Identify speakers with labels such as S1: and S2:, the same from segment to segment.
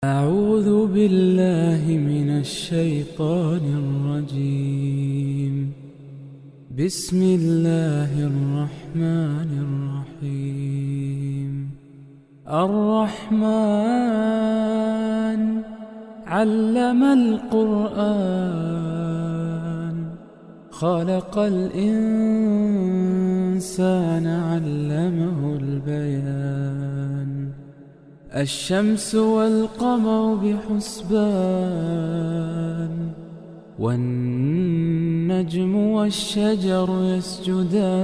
S1: أعوذ بالله من الشيطان الرجيم. بسم الله الرحمن الرحيم. الرحمن علم القرآن، خلق الإنسان علمه البيان. الشمس والقمر بحسبان، والنجم والشجر يسجدان.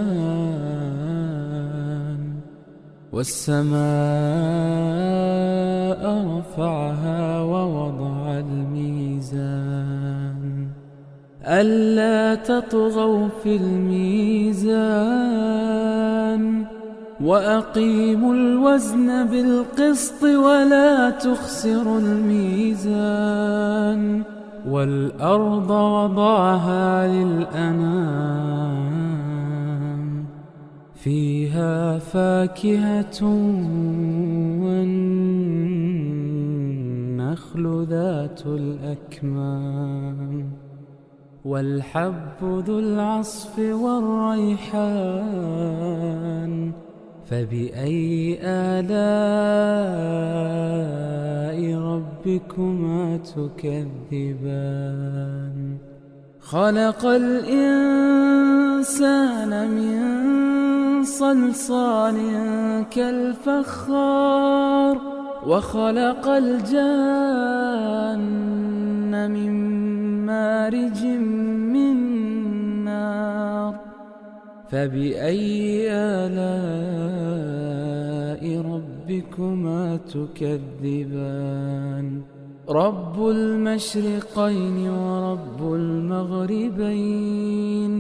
S1: والسماء رفعها ووضع الميزان، ألا تطغوا في الميزان. وأقيموا الوزن بالقسط ولا تخسروا الميزان. والأرض وضعها للأنام، فيها فاكهة والنخل ذات الأكمام، والحب ذو العصف والريحان. فبأي آلاء ربكما تكذبان؟ خلق الإنسان من صلصال كالفخار، وخلق الجان من مارج من نار. فبأي آلاء ربكما تكذبان؟ رب المشرقين ورب المغربين.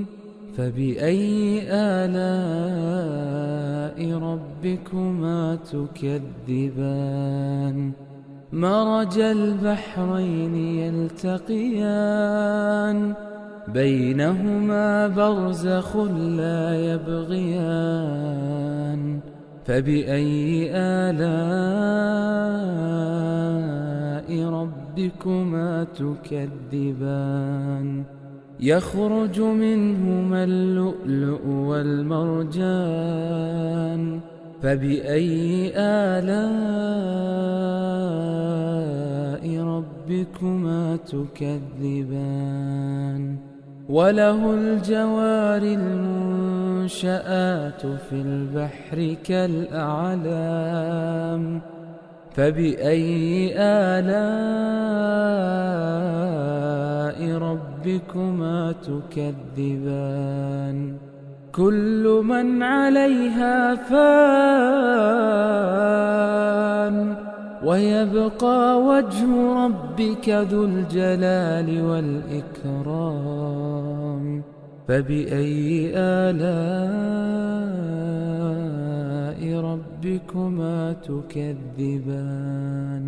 S1: فبأي آلاء ربكما تكذبان؟ مرج البحرين يلتقيان، بينهما برزخ لا يبغيان. فبأي آلاء ربكما تكذبان؟ يخرج منهما اللؤلؤ والمرجان. فبأي آلاء ربكما تكذبان؟ وله الجوار المنشآت في البحر كالأعلام. فبأي آلاء ربكما تكذبان؟ كل من عليها فان، ويبقى وجه ربك ذو الجلال والإكرام. فبأي آلاء ربكما تكذبان؟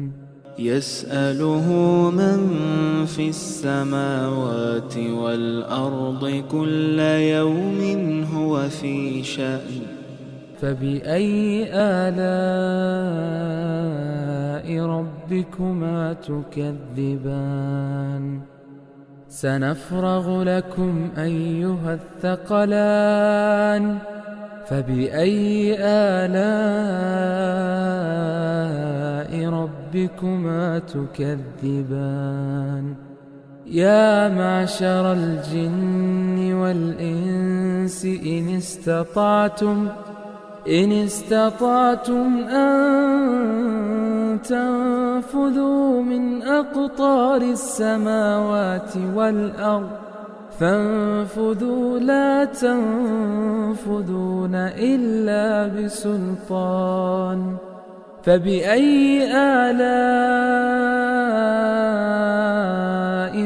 S2: يسأله من في السماوات والأرض كل يوم هو في شأن.
S1: فبأي آلاء ربكما تكذبان؟ سنفرغ لكم أيها الثقلان. فبأي آلاء ربكما تكذبان؟ يا معشر الجن والإنس إن استطعتم أن تنفذوا من أقطار السماوات والأرض فانفذوا، لا تنفذون إلا بسلطان. فبأي آلاء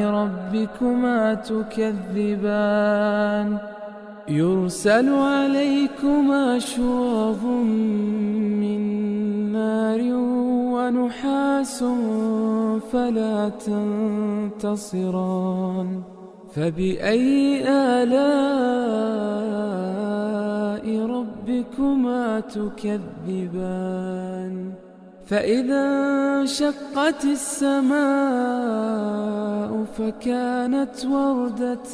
S1: ربكما تكذبان؟ يرسل عليكما شواظ من نار ونحاس فلا تنتصران. فبأي آلاء ربكما تكذبان؟ فإذا انشقت السماء فكانت وردة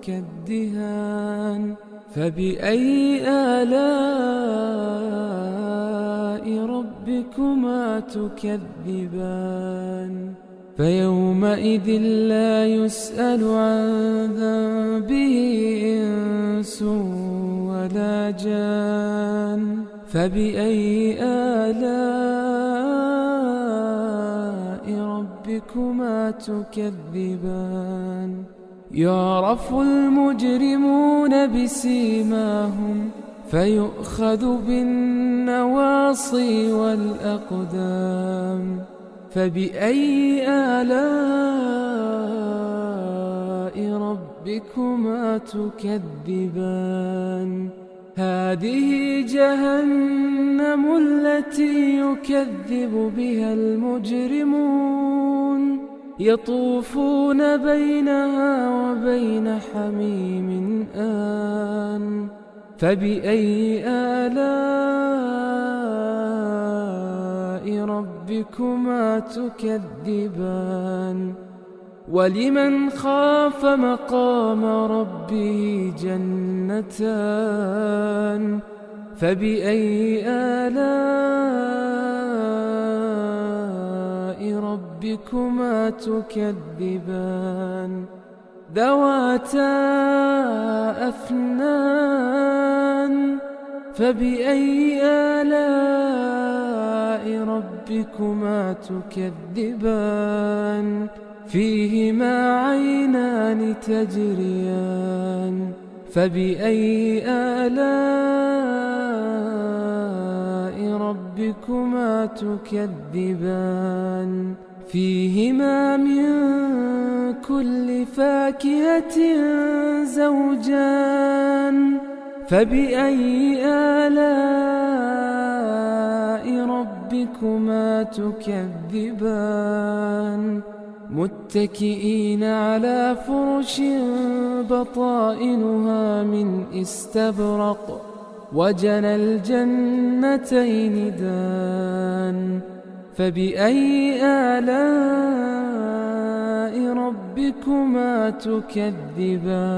S1: كالدهان فبأي آلاء ربكما تكذبان فيومئذ لا يسأل عن ذنبه إنس ولا جان فبأي آلاء ربكما تكذبان يعرف المجرمون بسيماهم فيؤخذ بالنواصي والأقدام فبأي آلاء ربكما تكذبان هذه جهنم التي يكذب بها المجرمون يطوفون بينها وبين حميم آن فبأي آلاء ربكما تكذبان ولمن خاف مقام ربه جنتان فبأي آلاء ربكما تكذبان ذواتا أفنان فبأي آلاء ربكما تكذبان فيهما عينان تجريان فبأي آلاء ربكما تكذبان فيهما من كل فاكهة زوجان فبأي آلاء ربكما تكذبان متكئين على فرش بطائنها من استبرق وجنى الجنتين دان فبأي آلاء ربكما تكذبان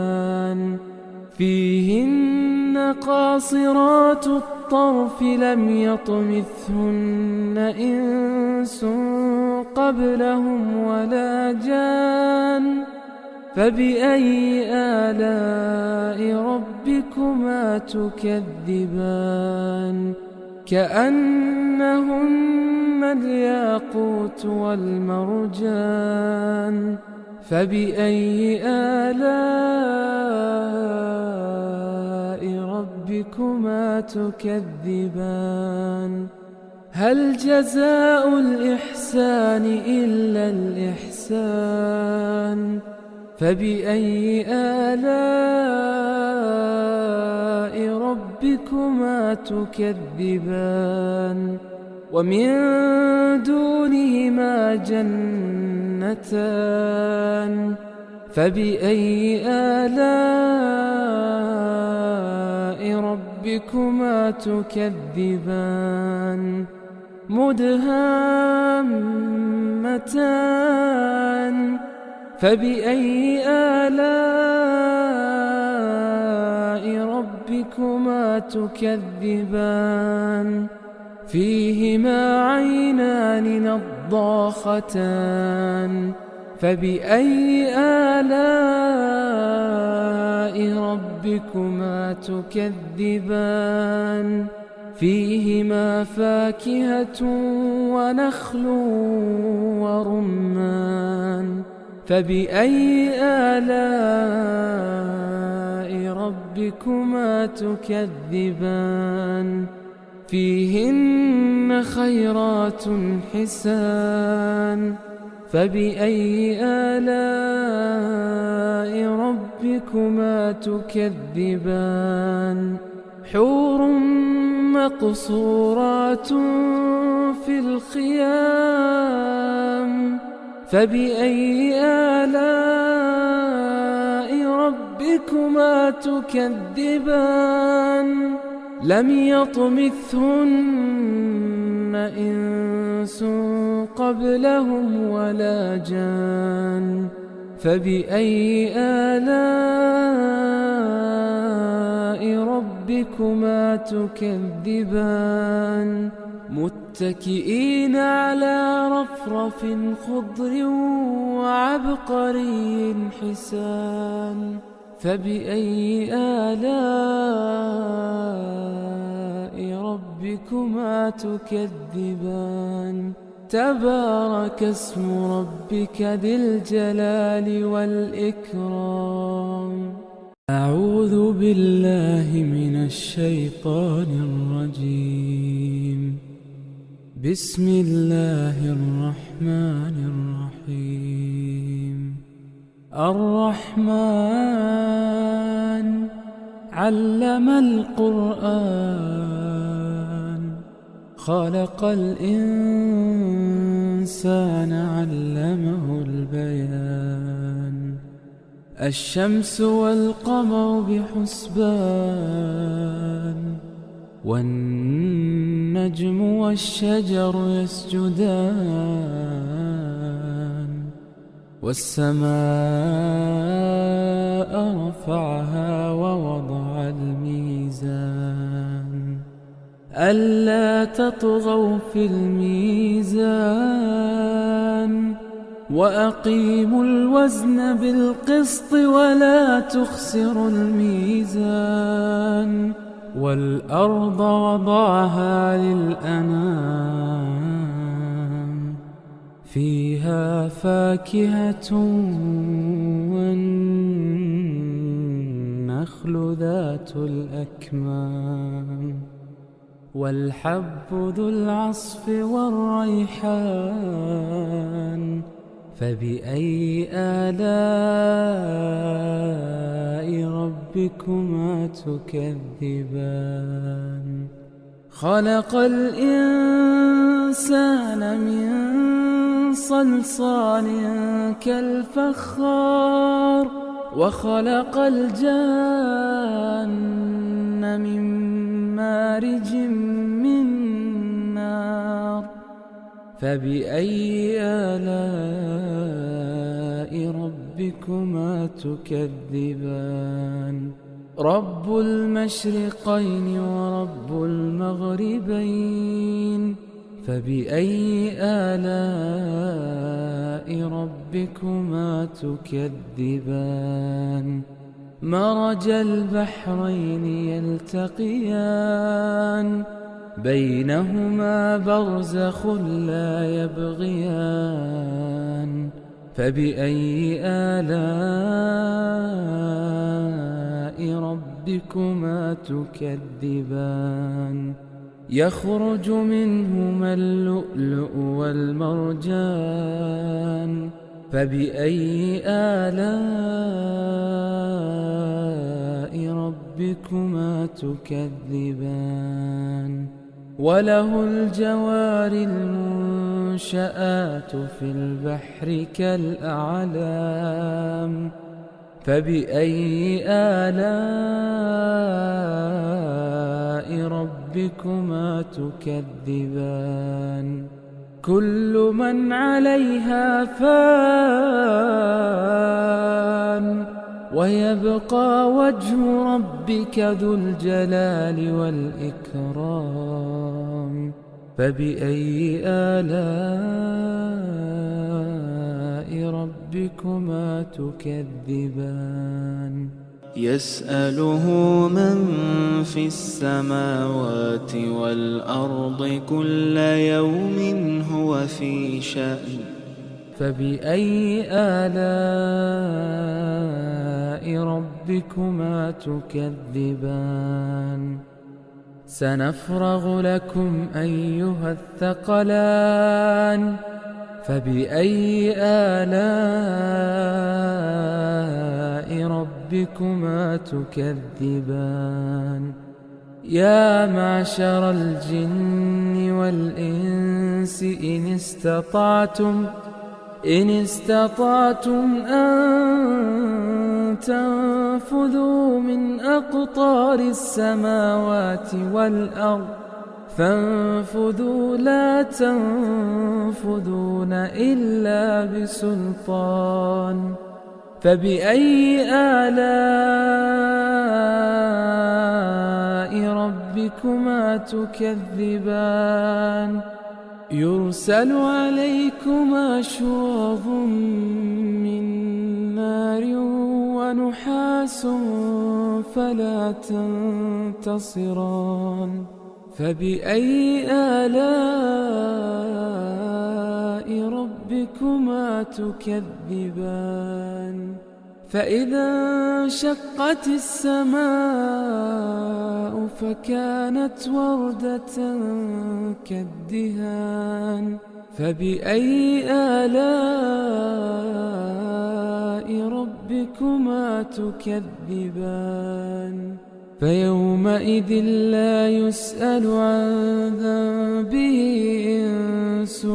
S1: فيهن قاصرات الطرف لم يطمثهن إنس قبلهم ولا جان فبأي آلاء ربكما تكذبان كأنهن الياقوت والمرجان فبأي آلاء ربكما تكذبان هل جزاء الإحسان إلا الإحسان فبأي آلاء ربكما تكذبان ومن دونهما جنتان فبأي آلاء ربكما تكذبان مدهامتان فبأي آلاء ربكما تكذبان فيهما عينان نضاختان فبأي آلاء ربكما تكذبان فيهما فاكهة ونخل ورمان فبأي آلاء ربكما تكذبان فيهن خيرات حسان فبأي آلاء ربكما تكذبان حور مقصورات في الخيام فبأي آلاء ربكما تكذبان لم يطمثهن إنس قبلهم ولا جان فبأي آلاء ربكما تكذبان متكئين على رفرف خضر وعبقري حسان فبأي آلاء ربكما تكذبان تبارك اسم ربك ذي الجلال والإكرام أعوذ بالله من الشيطان الرجيم بسم الله الرحمن الرحيم الرحمن علم القرآن خلق الإنسان علمه البيان الشمس والقمر بحسبان والنجم والشجر يسجدان والسماء رفعها ووضع الميزان ألا تطغوا في الميزان وأقيموا الوزن بالقسط ولا تخسروا الميزان والأرض وضعها للأنام فيها فاكهة والنخل ذات الأكمام والحب ذو العصف والريحان فبأي آلاء ربكما تكذبان خلق الإنسان من صلصال كالفخار وخلق الجان من مارج من نار فبأي آلاء ربكما تكذبان رب المشرقين ورب المغربين فبأي آلاء ربكما تكذبان مرج البحرين يلتقيان بينهما برزخ لا يبغيان فبأي آلاء ربكما تكذبان يخرج منهما اللؤلؤ والمرجان فبأي آلاء ربكما تكذبان وله الجوار المنشآت في البحر كالأعلام فبأي آلاء ربكما تكذبان كل من عليها فان ويبقى وجه ربك ذو الجلال والإكرام فبأي آلاء ربكما تكذبان
S2: يسأله من في السماوات والأرض كل يوم هو في شأن
S1: فبأي آلاء ربكما تكذبان سنفرغ لكم أيها الثقلان فبأي آلاء ربكما تكذبان يا معشر الجن والإنس إن استطعتم أن تنفذوا من أقطار السماوات والأرض فانفذوا لا تنفذون إلا بسلطان فبأي آلاء ربكما تكذبان يرسل عليكما شواظ من نار ونحاس فلا تنتصران فبأي آلاء ربكما تكذبان فإذا انشقت السماء فكانت وردة كالدهان فبأي آلاء ربكما تكذبان فيومئذ لا يسأل عن ذنبه إنس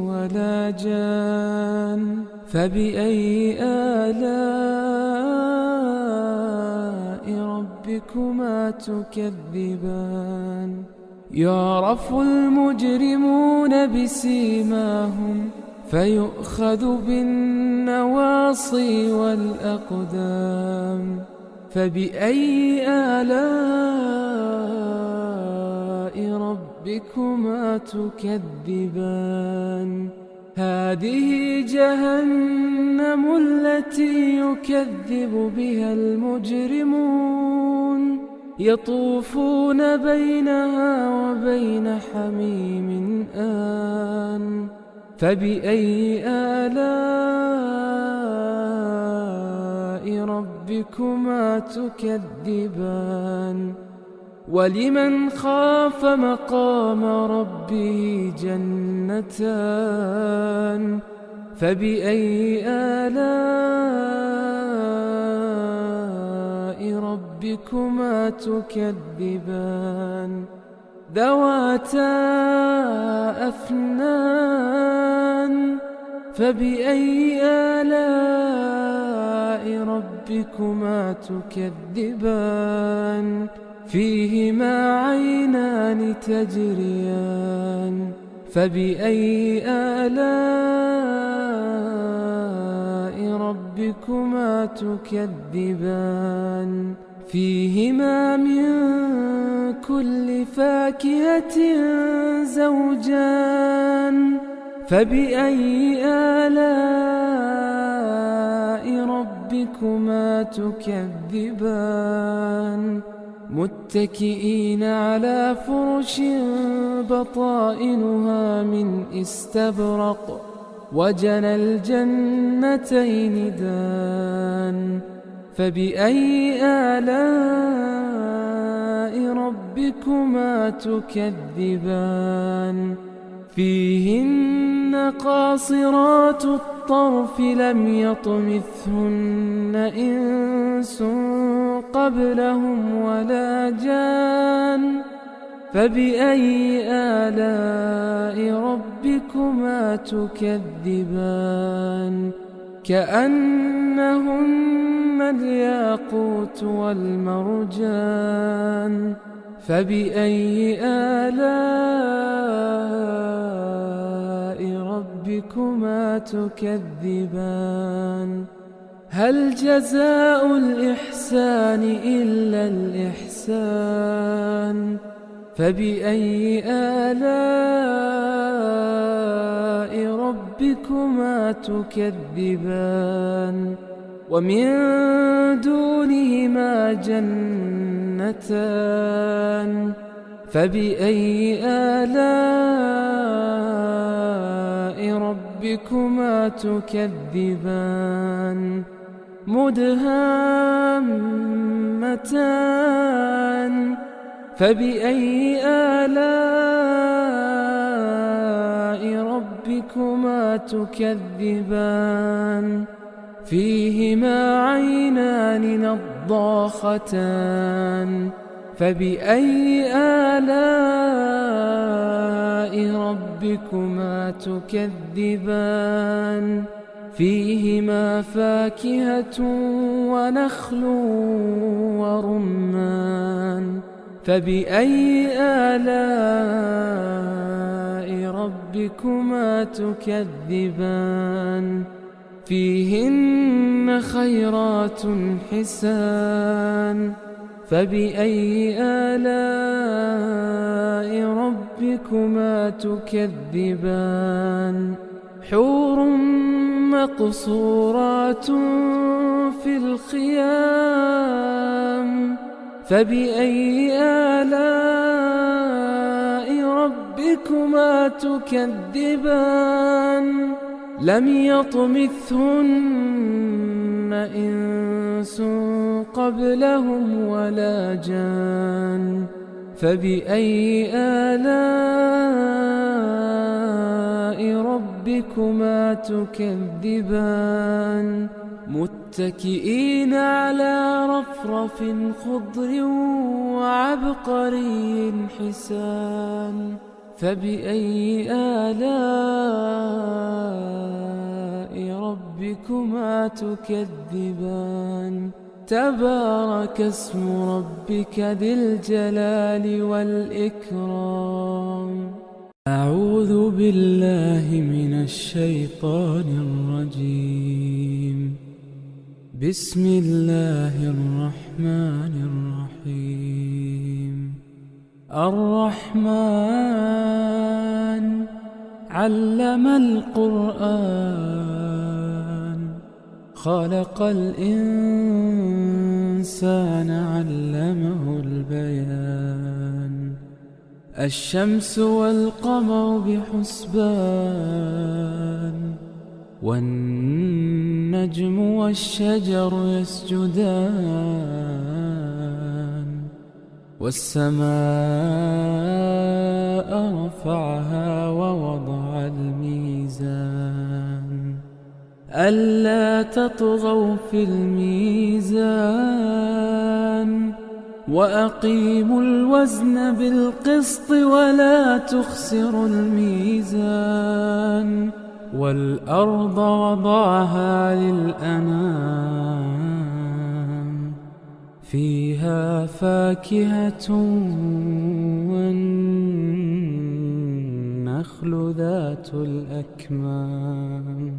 S1: ولا جان فبأي آلاء ربكما تكذبان يعرف المجرمون بسيماهم فيؤخذ بالنواصي والأقدام فبأي آلاء ربكما تكذبان هذه جهنم التي يكذب بها المجرمون يطوفون بينها وبين حميم آن فبأي آلاء ربكما تكذبان ولمن خاف مقام ربه جنتان فبأي آلاء ربكما تكذبان ذواتا أفنان فبأي آلاء ربكما تكذبان فيهما عينان تجريان فبأي آلاء ربكما تكذبان فيهما من كل فاكهة زوجان فبأي آلاء ربكما تكذبان متكئين على فرش بطائنها من استبرق وجنى الجنتين دان فبأي آلاء ربكما تكذبان فيهن قاصرات الطرف لم يطمثهن إنس قبلهم ولا جان فبأي آلاء ربكما تكذبان كأنهن الياقوت والمرجان فبأي آلاء ربكما تكذبان هل جزاء الإحسان إلا الإحسان فبأي آلاء ربكما تكذبان ومن دونهما جنتان فبأي آلاء ربكما تكذبان مدهامتان فبأي آلاء ربكما تكذبان فيهما عينان نضاختان فبأي آلاء ربكما تكذبان فيهما فاكهة ونخل ورمان فبأي آلاء ربكما تكذبان فيهن خيرات حسان فبأي آلاء ربكما تكذبان حور مقصورات في الخيام فبأي آلاء ربكما تكذبان لم يطمثهن إنس قبلهم ولا جان فبأي آلاء ربكما تكذبان متكئين على رفرف خضر وعبقري حسان فبأي آلاء ربكما تكذبان تبارك اسم ربك ذي الجلال والإكرام أعوذ بالله من الشيطان الرجيم بسم الله الرحمن الرحيم الرحمن علم القرآن خلق الإنسان علمه البيان الشمس والقمر بحسبان والنجم والشجر يسجدان والسماء رفعها ووضع الميزان ألا تطغوا في الميزان وأقيموا الوزن بالقسط ولا تخسروا الميزان والأرض وضعها للأنام فيها فاكهة والنخل ذات الأكمام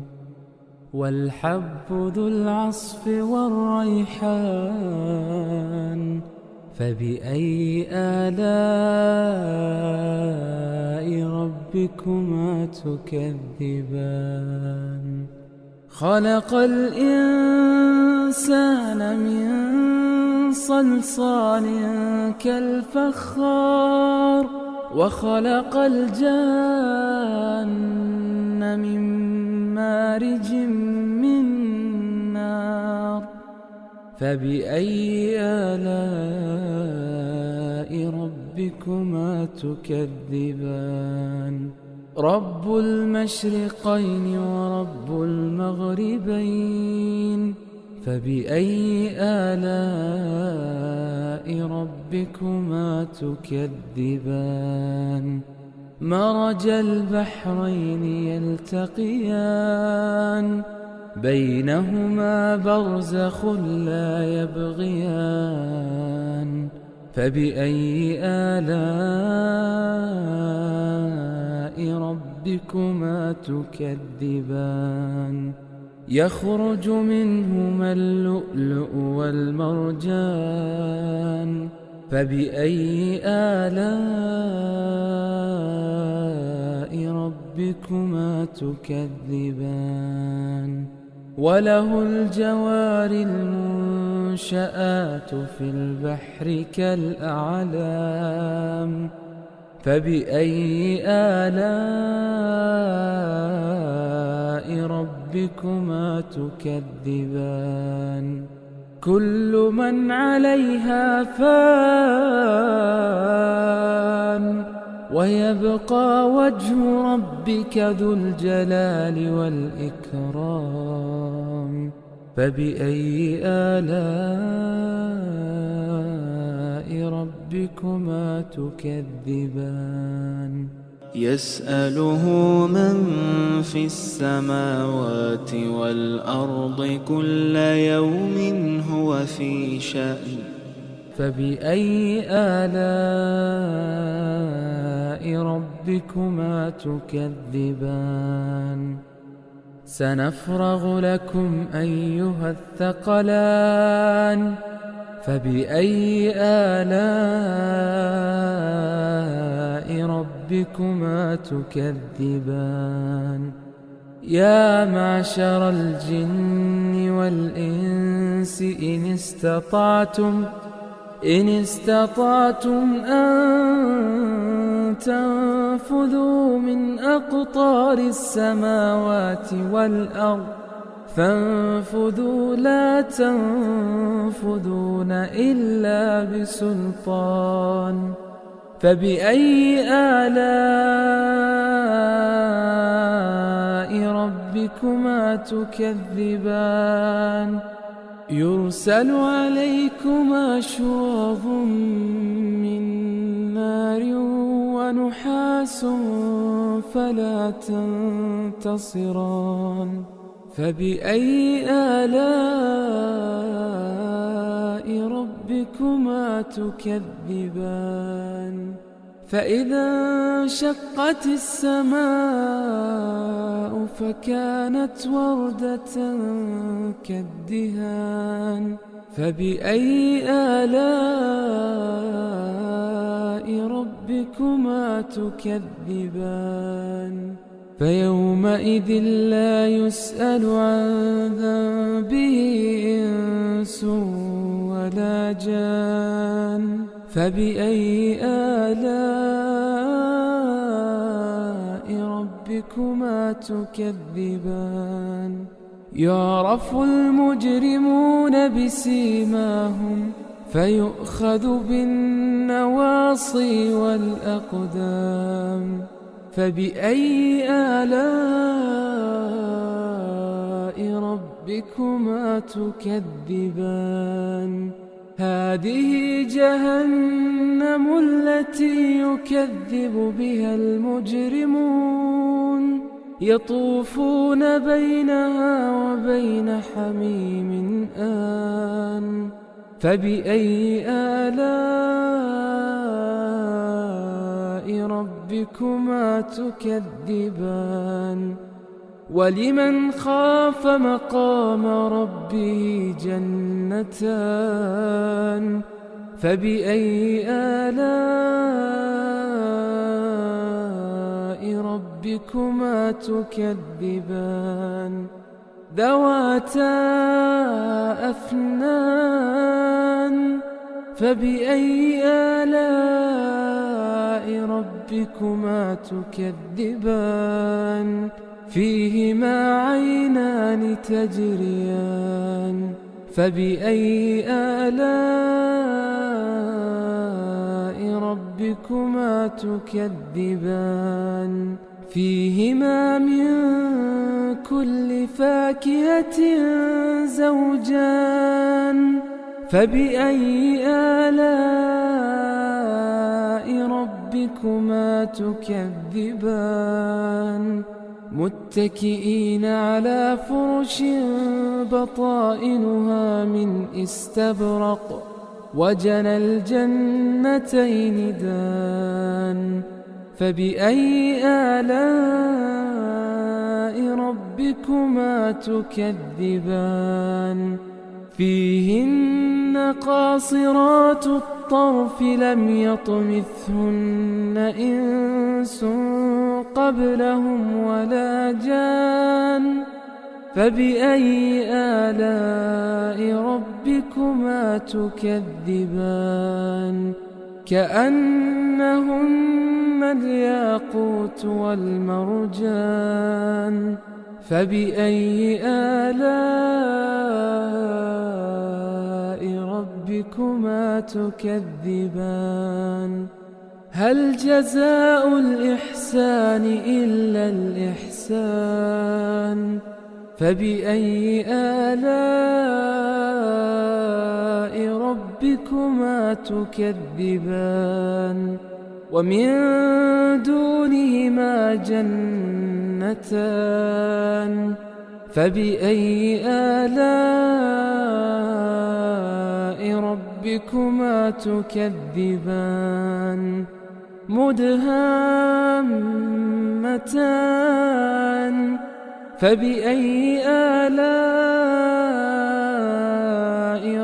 S1: والحب ذو العصف والريحان فبأي آلاء ربكما تكذبان خلق الإنسان من صلصال كالفخار وخلق الجان من مارج من نار فبأي آلاء ربكما تكذبان رب المشرقين ورب المغربين فبأي آلاء ربكما تكذبان مرج البحرين يلتقيان بينهما برزخ لا يبغيان فبأي آلاء ربكما تكذبان يخرج منهما اللؤلؤ والمرجان فبأي آلاء ربكما تكذبان وله الجوار المنشآت في البحر كالأعلام فبأي آلاء ربكما تكذبان كل من عليها فان ويبقى وجه ربك ذو الجلال والإكرام فبأي آلاء ربكما تكذبان
S2: يسأله من في السماوات والأرض كل يوم هو في شأن
S1: فبأي آلاء ربكما تكذبان سنفرغ لكم أيها الثقلان فبأي آلاء ربكما تكذبان يا معشر الجن والإنس إن استطعتم أن تنفذوا من أقطار السماوات والأرض فانفذوا لا تنفذون إلا بسلطان فبأي آلاء ربكما تكذبان يرسل عليكما شواظ من نار ونحاس فلا تنتصران فبأي آلاء ربكما تكذبان فإذا انشقت السماء فكانت وردة كالدهان فبأي آلاء ربكما تكذبان فيومئذ لا يسأل عن ذنبه إنس ولا جان فبأي آلاء ربكما تكذبان يعرف المجرمون بسيماهم فيؤخذ بالنواصي والأقدام فبأي آلاء ربكما تكذبان هذه جهنم التي يكذب بها المجرمون يطوفون بينها وبين حميم آن فبأي آلاء ربكما تكذبان ولمن خاف مقام ربه جنتان فبأي آلاء ربكما تكذبان ذواتا أفنان فبأي آلاء ربكما تكذبان فيهما عينان تجريان فبأي آلاء ربكما تكذبان فيهما من كل فاكهة زوجان فبأي آلاء ربكما تكذبان متكئين على فرش بطائنها من استبرق وجنى الجنتين دان فبأي آلاء ربكما تكذبان فيهن قاصرات الطرف لم يطمثهن إنس قبلهم ولا جان فبأي آلاء ربكما تكذبان كأنهن الياقوت والمرجان فبأي آلاء ربكما تكذبان هل جزاء الإحسان إلا الإحسان فبأي آلاء ربكما تكذبان ومن دونهما جنتان فبأي آلاء ربكما ربكما تكذبان مدهامتان فبأي آلاء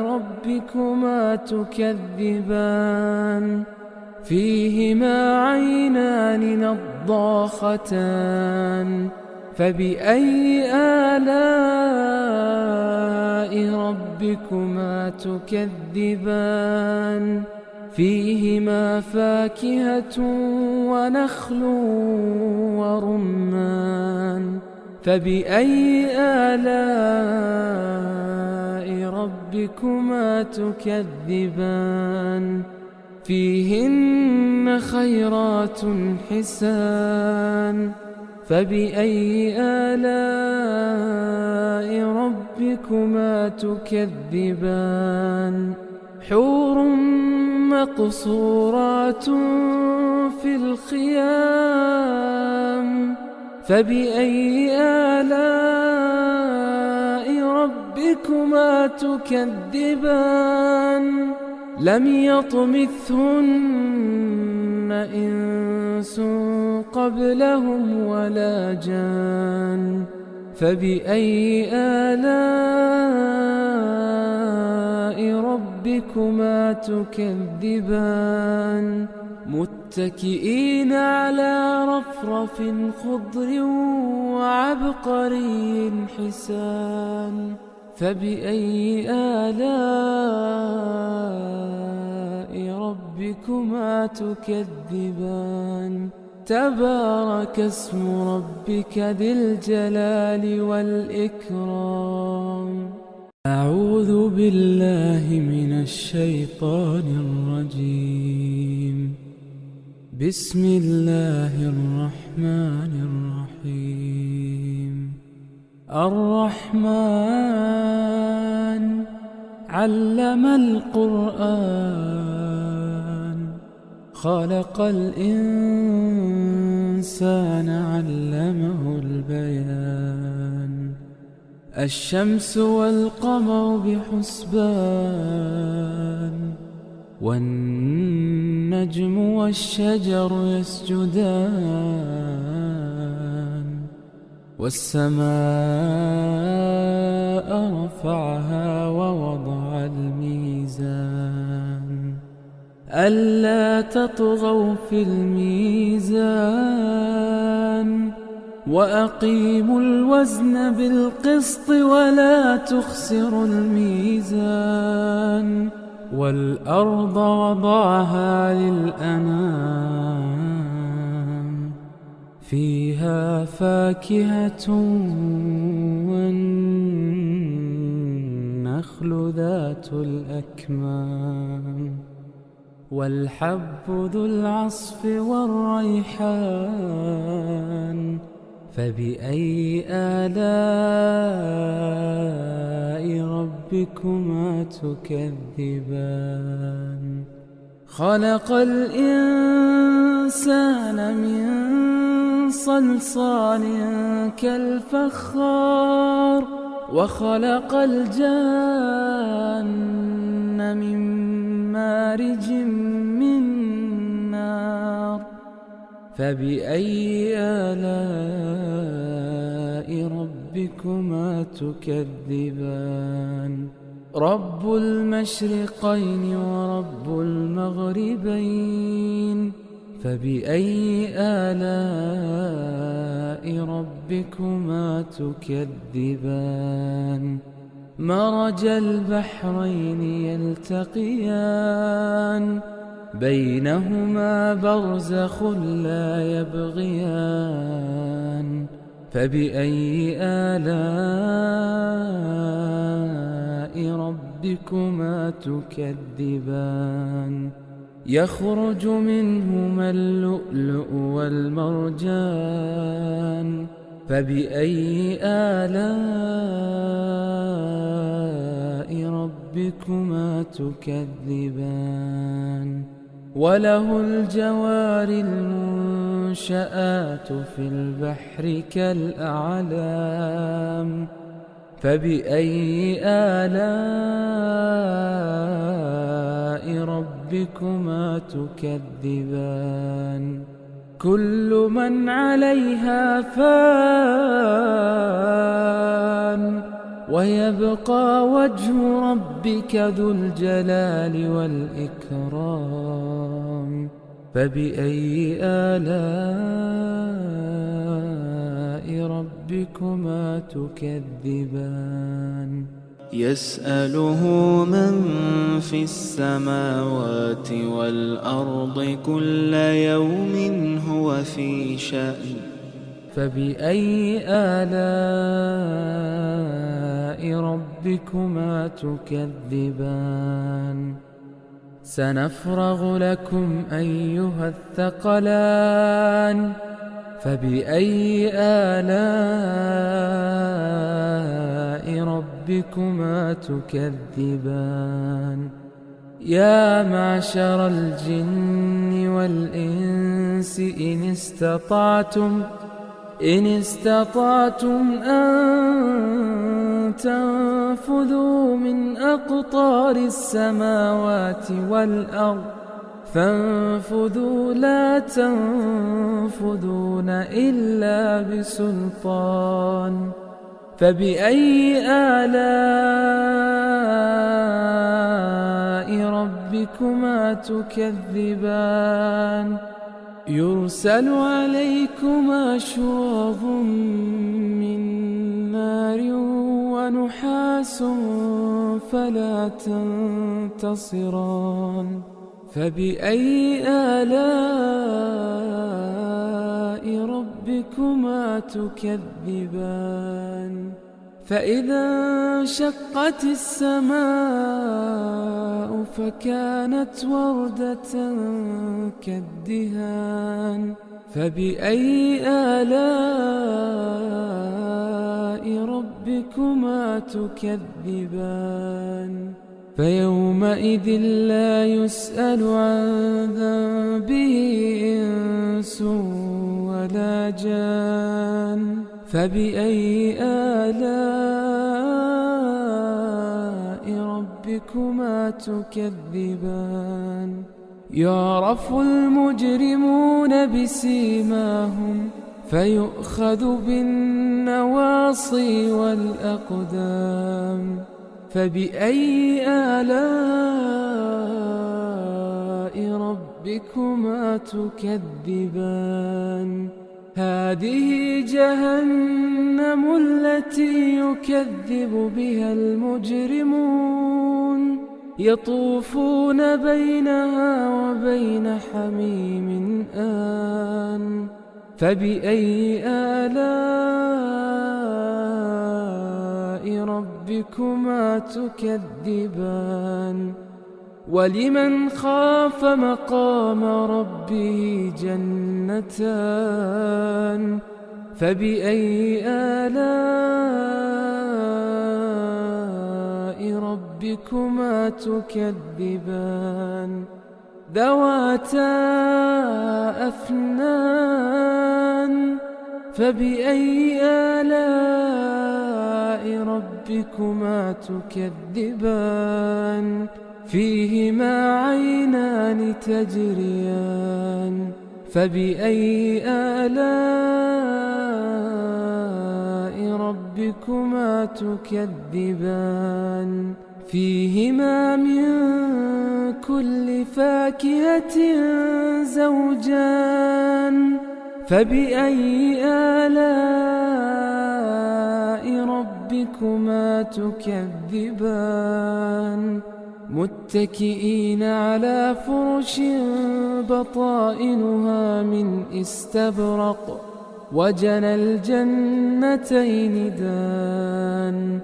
S1: ربكما تكذبان فيهما عينان نضاختان فبأي آلاء ربكما تكذبان فيهما فاكهة ونخل ورمان فبأي آلاء ربكما تكذبان فيهن خيرات حسان فبأي آلاء ربكما تكذبان حور مقصورات في الخيام فبأي آلاء ربكما تكذبان لم يطمثهن إنس قبلهم ولا جان فبأي آلاء ربكما تكذبان متكئين على رفرف خضر وعبقري حسان فبأي آلاء ربكما تكذبان تبارك اسم ربك ذي الجلال والإكرام أعوذ بالله من الشيطان الرجيم بسم الله الرحمن الرحيم الرحمن علم القرآن خلق الإنسان علمه البيان الشمس والقمر بحسبان والنجم والشجر يسجدان والسماء رفعها ووضع الميزان ألا تطغوا في الميزان وأقيموا الوزن بالقسط ولا تخسروا الميزان والأرض وضعها للأنام فيها فاكهة والنخل ذات الأكمام والحب ذو العصف والريحان فبأي آلاء ربكما تكذبان خلق الإنسان من صلصال كالفخار وخلق الجان من مارج من نار فبأي آلاء ربكما تكذبان رب المشرقين ورب المغربين فبأي آلاء ربكما تكذبان مرج البحرين يلتقيان بينهما برزخ لا يبغيان فبأي آلاء ربكما تكذبان يخرج منهما اللؤلؤ والمرجان فبأي آلاء ربكما تكذبان وله الجوار المنشآت في البحر كالأعلام فبأي آلاء ربكما تكذبان كل من عليها فان ويبقى وجه ربك ذو الجلال والإكرام فبأي آلاء ربكما تكذبان
S2: يسأله من في السماوات والأرض كل يوم هو في شأن
S1: فبأي آلاء ربكما تكذبان سنفرغ لكم أيها الثقلان فبأي آلاء ربكما تكذبان يا معشر الجن والإنس إن استطعتم أن تنفذوا من أقطار السماوات والأرض فانفذوا لا تنفذون إلا بسلطان فبأي آلاء ربكما تكذبان يرسل عليكما شواظ من نار ونحاس فلا تنتصران فبأي آلاء ربكما تكذبان فإذا انشقت السماء فكانت وردة كالدهان فبأي آلاء ربكما تكذبان فيومئذ لا يسأل عن ذنبه إنس ولا جان فبأي آلاء ربكما تكذبان يعرف المجرمون بسيماهم فيؤخذ بالنواصي والأقدام فبأي آلاء ربكما تكذبان هذه جهنم التي يكذب بها المجرمون يطوفون بينها وبين حميم آن فبأي آلاء ربكما تكذبان ولمن خاف مقام ربه جنتان فبأي آلاء ربكما تكذبان ذواتا أفنان فبأي آلاء ربكما تكذبان فيهما عينان تجريان فبأي آلاء ربكما تكذبان فيهما من كل فاكهة زوجان فبأي آلاء ربكما تكذبان متكئين على فرش بطائنها من استبرق وجنى الجنتين دان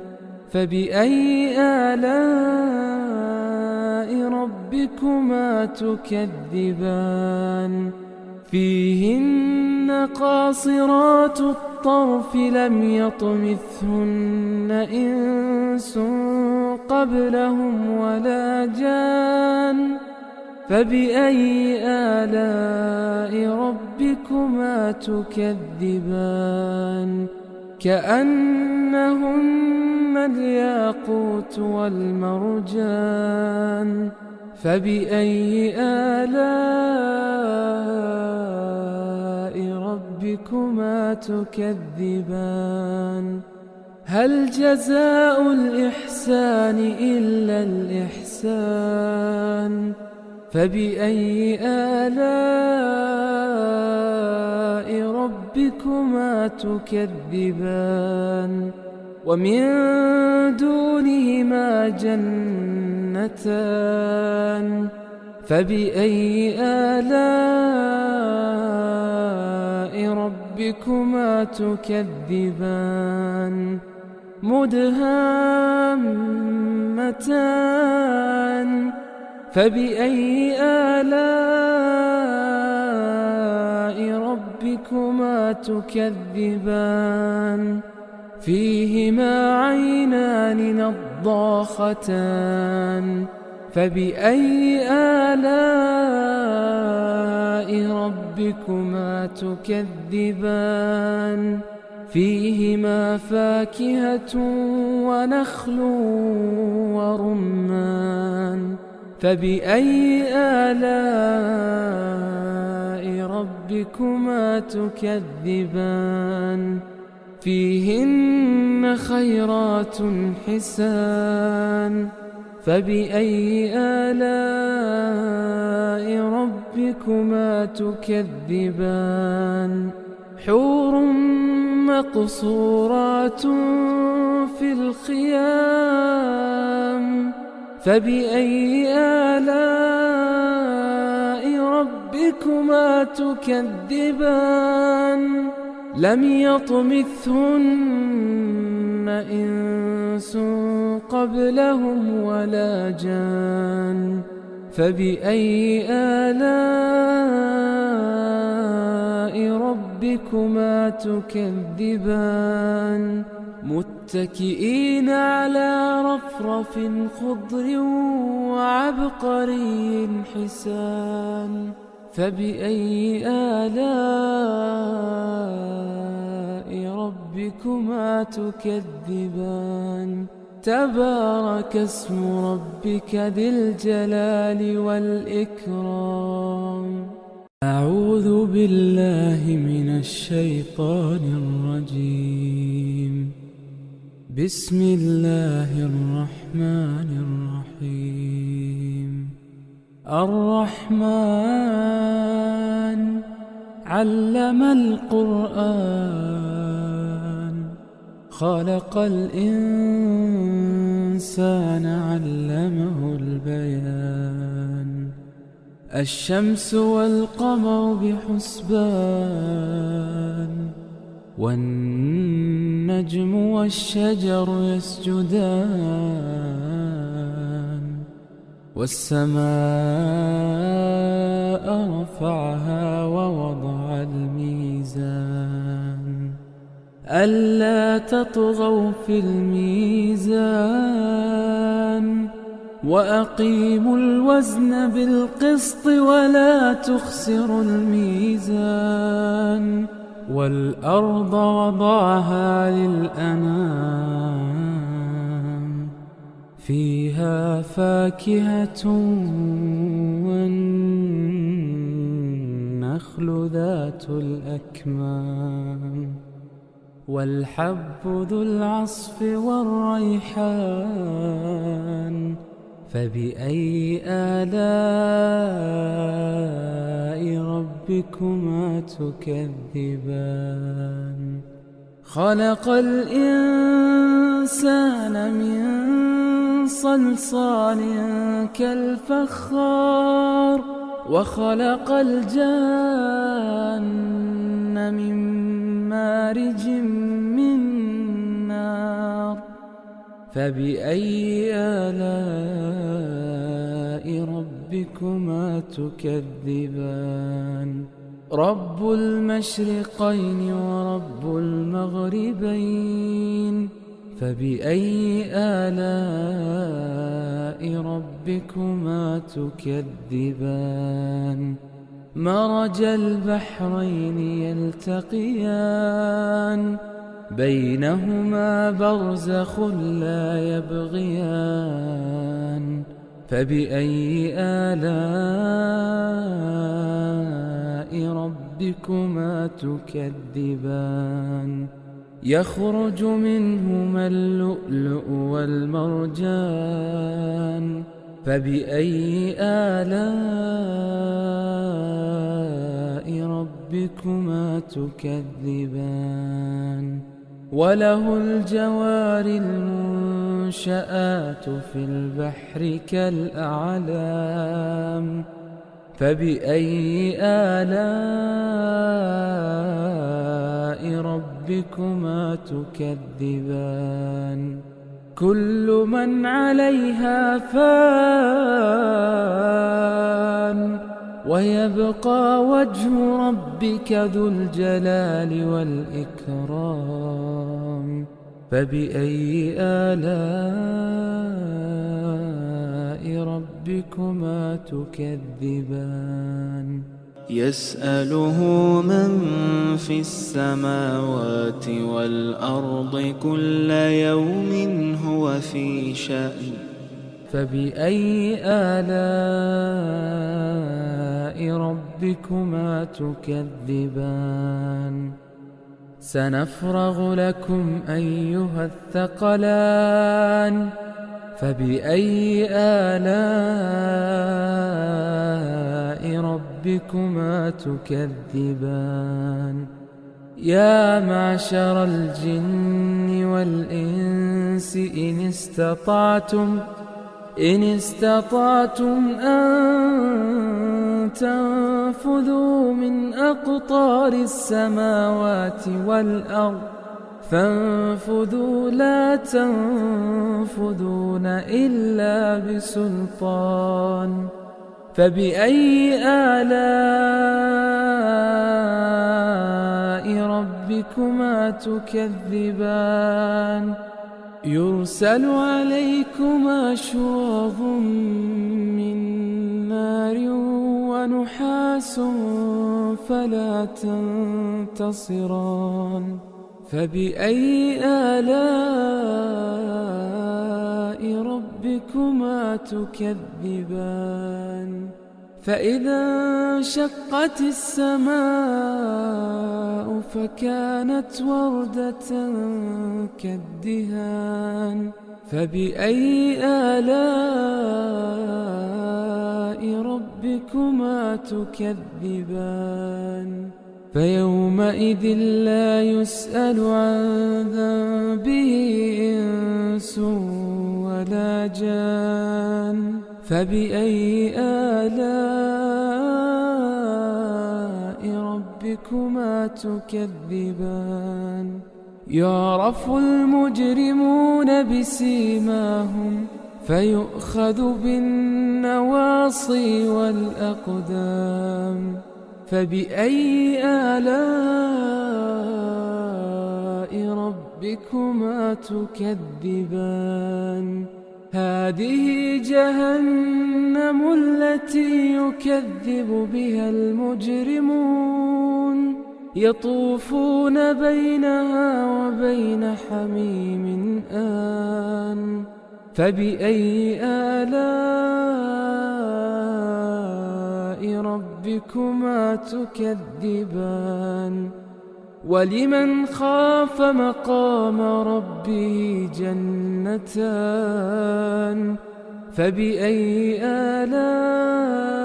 S1: فبأي آلاء ربكما تكذبان فيهن قاصرات الطرف لم يطمثهن إنس قبلهم ولا جان فبأي آلاء ربكما تكذبان كأنهن الياقوت والمرجان فبأي آلاء ربكما تكذبان هل جزاء الإحسان إلا الإحسان فبأي آلاء ربكما تكذبان ومن دونهما جنتان فبأي آلاء ربكما تكذبان مدهامتان فبأي آلاء ربكما تكذبان فيهما عينان نضاختان فبأي آلاء ربكما تكذبان فيهما فاكهة ونخل ورمان فبأي آلاء ربكما تكذبان فيهن خيرات حسان فبأي آلاء ربكما تكذبان حور مقصورات في الخيام فبأي آلاء ربكما تكذبان لم يطمثهن إنس قبلهم ولا جان فبأي آلاء ربكما تكذبان متكئين على رفرف خضر وعبقري حسان فبأي آلاء ربكما تكذبان تبارك اسم ربك ذي الجلال والإكرام أعوذ بالله من الشيطان الرجيم بسم الله الرحمن الرحيم الرحمن علم القرآن خلق الإنسان علمه البيان الشمس والقمر بحسبان والنجم والشجر يسجدان والسماء رفعها ووضع الميزان ألا تطغوا في الميزان وأقيموا الوزن بالقسط ولا تخسروا الميزان والأرض وضعها للأنام فيها فاكهة والنخل ذات الأكمام والحب ذو العصف والريحان فبأي آلاء ربكما تكذبان خلق الإنسان من صلصال كالفخار وخلق الجان من مارج من نار فبأي آلاء ربكما تكذبان رب المشرقين ورب المغربين فبأي آلاء ربكما تكذبان مرج البحرين يلتقيان بينهما برزخ لا يبغيان فبأي آلاء ربكما تكذبان يخرج منهما اللؤلؤ والمرجان فبأي آلاء ربكما تكذبان وله الجوار المنشآت في البحر كالأعلام فبأي آلاء ربكما تكذبان كل من عليها فان ويبقى وجه ربك ذو الجلال والإكرام فبأي آلاء ربكما تكذبان
S2: يسأله من في السماوات والأرض كل يوم هو في شأن
S1: فبأي آلاء ربكما تكذبان سنفرغ لكم أيها الثقلان فبأي آلاء ربكما تكذبان يا معشر الجن والإنس إن استطعتم أن تنفذوا من أقطار السماوات والأرض فانفذوا لا تنفذون إلا بسلطان فبأي آلاء ربكما تكذبان يرسل عليكما شواظ من نار ونحاس فلا تنتصران فبأي آلاء ربكما تكذبان فإذا انشقت السماء فكانت وردة كالدهان فبأي آلاء ربكما تكذبان فيومئذ لا يسأل عن ذنبه إنس ولا جان فبأي آلاء ربكما تكذبان يعرف المجرمون بسيماهم فيؤخذ بالنواصي والأقدام فبأي آلاء ربكما تكذبان هذه جهنم التي يكذب بها المجرمون يطوفون بينها وبين حميم آن فبأي آلاء ربكما تكذبان ولمن خاف مقام ربه جنتان فبأي آلاء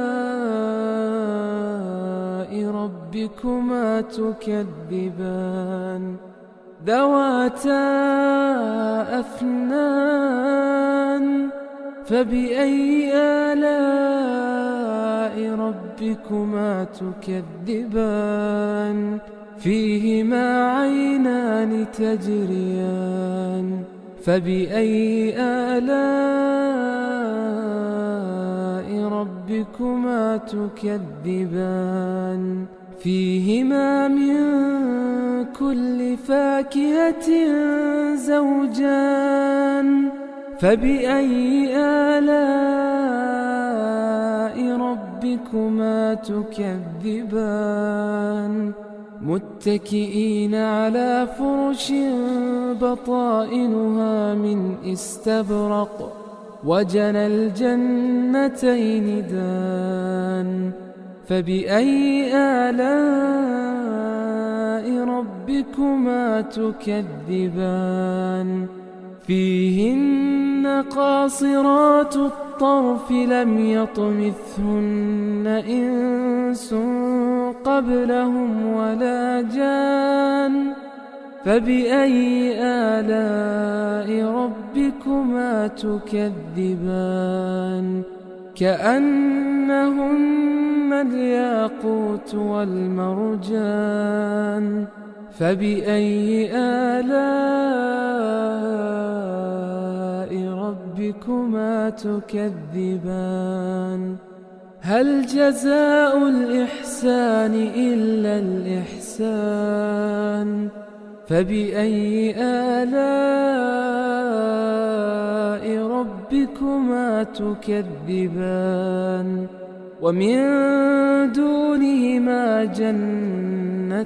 S1: ربكما تكذبان ذواتا أفنان فبأي آلاء ربكما تكذبان فيهما عينان تجريان فبأي آلاء ربكما تكذبان فيهما من كل فاكهة زوجان فبأي آلاء ربكما تكذبان متكئين على فرش بطائنها من استبرق وجنى الجنتين دان فبأي آلاء ربكما تكذبان فيهن قاصرات الطرف لم يطمثهن إنس قبلهم ولا جان فبأي آلاء ربكما تكذبان كأنهن الياقوت والمرجان فبأي آلاء ربكما تكذبان هل جزاء الإحسان إلا الإحسان فبأي آلاء ربكما تكذبان ومن دونهما جنتان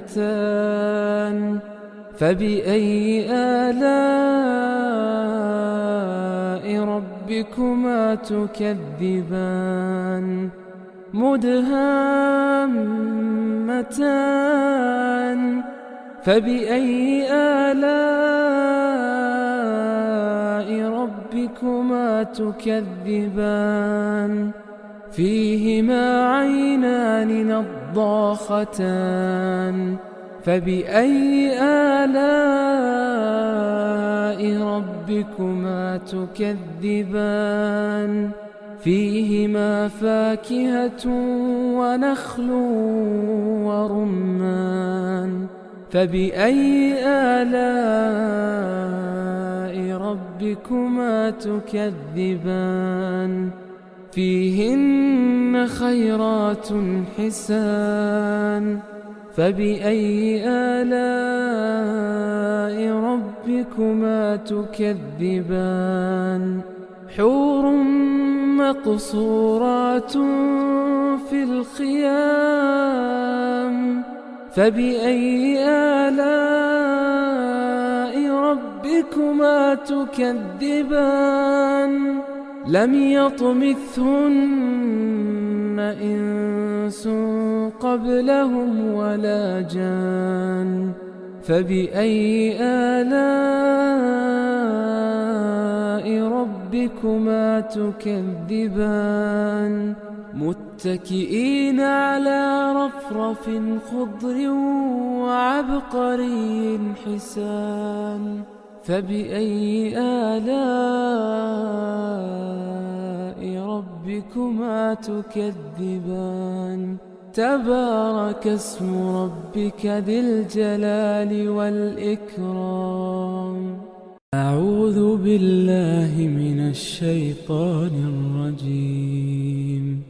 S1: فبأي آلاء ربكما تكذبان مدهامتان فبأي آلاء ربكما تكذبان فيهما عينان نضاختان فبأي آلاء ربكما تكذبان فيهما فاكهة ونخل ورمان فبأي آلاء ربكما تكذبان فيهن خيرات حسان فبأي آلاء ربكما تكذبان حور مقصورات في الخيام فبأي آلاء ربكما تكذبان لم يطمثهن إنس قبلهم ولا جان فبأي آلاء ربكما تكذبان متكئين على رفرف خضر وعبقري حسان فبأي آلاء ربكما تكذبان تبارك اسم ربك ذي الجلال والإكرام أعوذ بالله من الشيطان الرجيم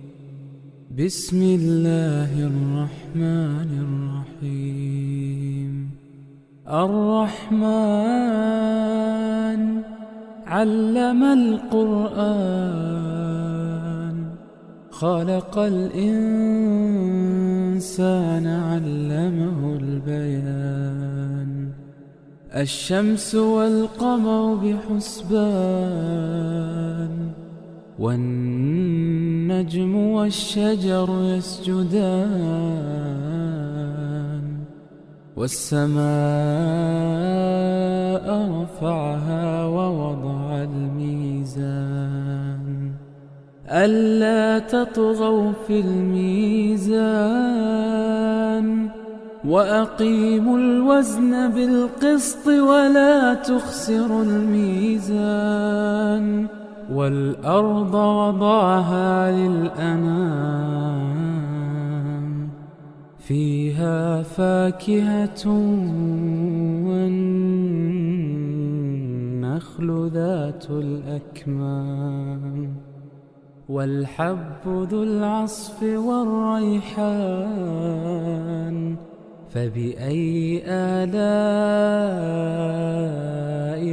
S1: بسم الله الرحمن الرحيم الرحمن علم القرآن خلق الإنسان علمه البيان الشمس والقمر بحسبان والنجم والشجر يسجدان والسماء رفعها ووضع الميزان ألا تطغوا في الميزان وأقيموا الوزن بالقسط ولا تخسروا الميزان والأرض وضعها للأنام فيها فاكهة والنخل ذات الأكمام والحب ذو العصف والريحان فبأي آلاء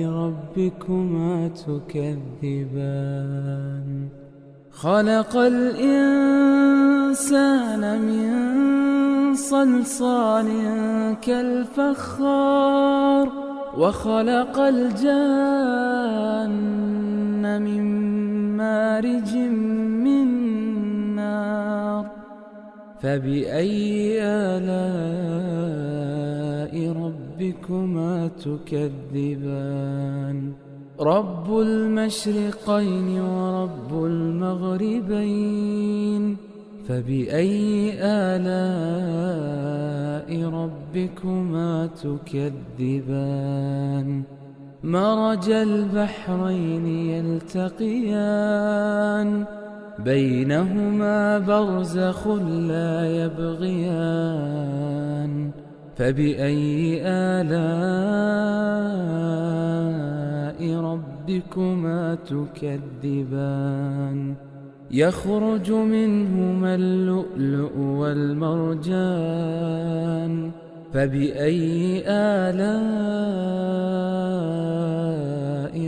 S1: ربكما تكذبان خلق الإنسان من صلصال كالفخار وخلق الجن من مارج من نار فبأي آلاء ربكما تكذبان رب المشرقين ورب المغربين فبأي آلاء ربكما تكذبان مرج البحرين يلتقيان بينهما برزخ لا يبغيان فبأي آلاء ربكما تكذبان يخرج منهما اللؤلؤ والمرجان فبأي آلاء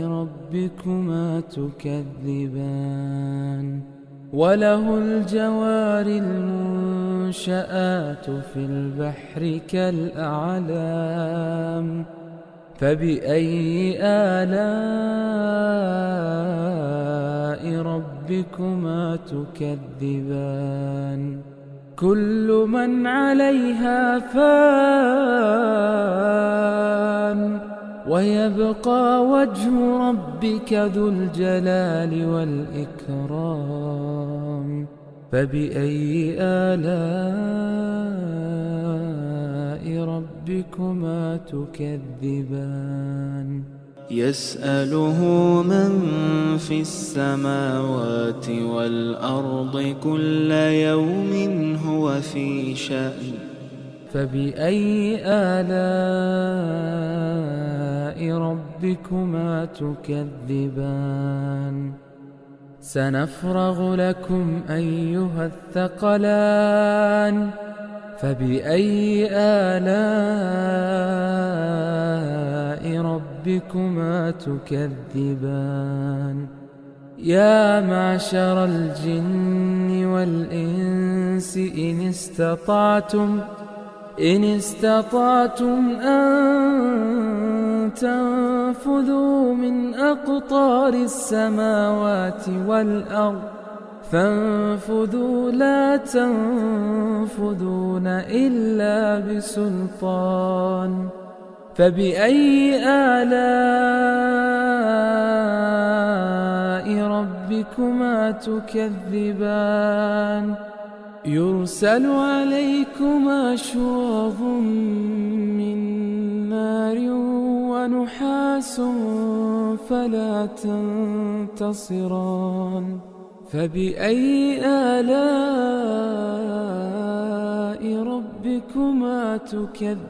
S1: ربكما تكذبان وله الجوار المنشآت في البحر كالأعلام فبأي آلاء ربكما تكذبان كل من عليها فان ويبقى وجه ربك ذو الجلال والإكرام فبأي آلاء ربكما تكذبان
S2: يسأله من في السماوات والأرض كل يوم هو في شأن
S1: فبأي آلاء ربكما تكذبان سنفرغ لكم أيها الثقلان فبأي آلاء ربكما تكذبان يا معشر الجن والإنس إن استطعتم أن تنفذوا من أقطار السماوات والأرض فانفذوا لا تنفذون إلا بسلطان فبأي آلاء ربكما تكذبان يرسل عليكما شواظ من نار ونحاس فلا تنتصران فبأي آلاء ربكما تكذبان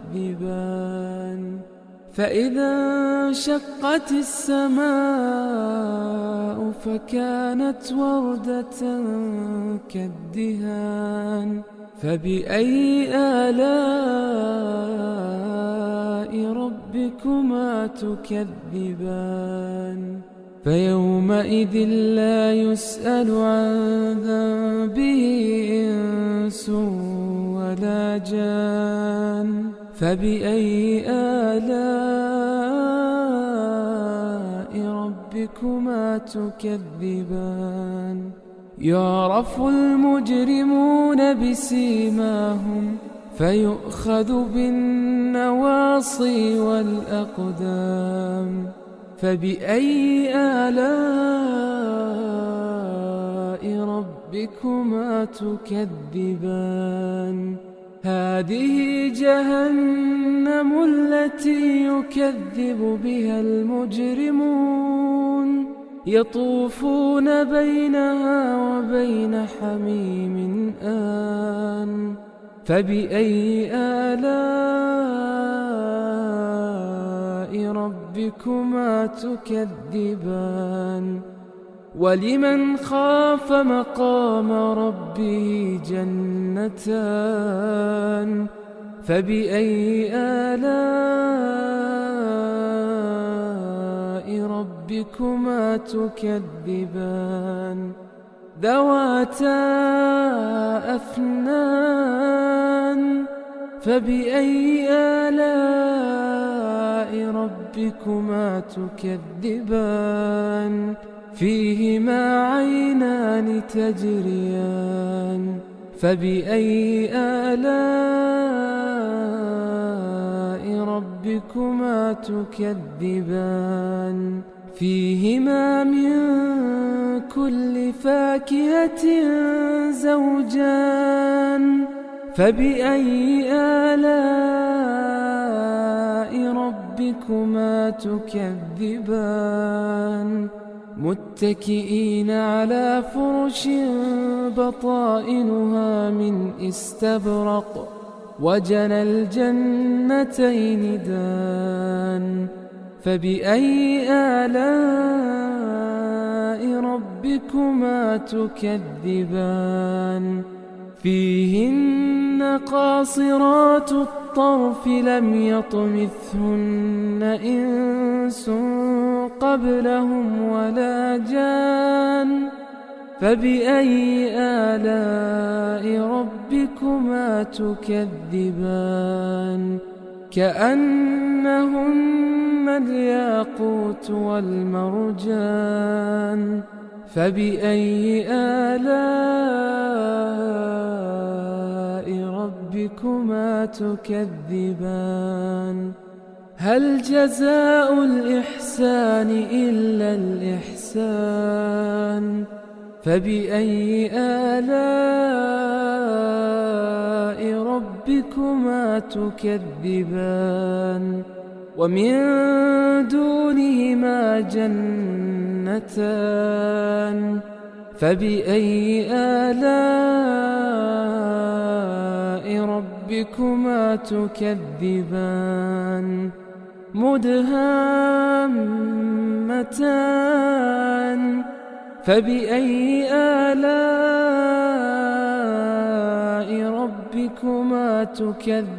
S1: فإذا انشقت السماء فكانت وردة كالدهان فبأي آلاء ربكما تكذبان فيومئذ لا يسأل عن ذنبه إنس ولا جان فبأي آلاء ربكما تكذبان يعرف المجرمون بسيماهم فيؤخذ بالنواصي والأقدام فبأي آلاء ربكما تكذبان هذه جهنم التي يكذب بها المجرمون يطوفون بينها وبين حميم آن فبأي آلاء ربكما تكذبان ولمن خاف مقام ربه جنتان فبأي آلاء ربكما تكذبان ذواتا أفنان فبأي آلاء ربكما تكذبان فيهما عينان تجريان فبأي آلاء ربكما تكذبان فيهما من كل فاكهة زوجان فبأي آلاء ربكما تكذبان متكئين على فرش بطائنها من استبرق وجنى الجنتين دان فبأي آلاء ربكما تكذبان فيهن قاصرات الطرف لم يطمثهن إنس قبلهم ولا جان فبأي آلاء ربكما تكذبان كأنهن الياقوت والمرجان فبأي آلاء ربكما تكذبان هل جزاء الإحسان إلا الإحسان فبأي آلاء ربكما تكذبان ومن دونهما جنتان فبأي آلاء ربكما تكذبان مدهامتان فبأي آلاء ربكما تكذبان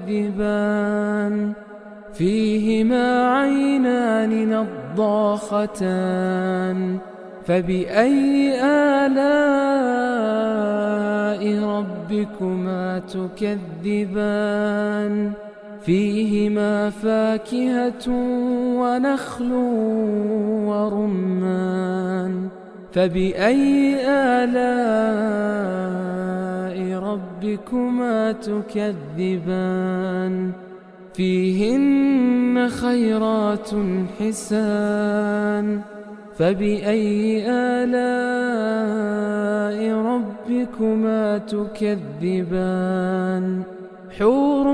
S1: فيهما عينان نضاختان فبأي آلاء ربكما تكذبان فيهما فاكهة ونخل ورمان فبأي آلاء ربكما تكذبان فيهن خيرات حسان فبأي آلاء ربكما تكذبان حور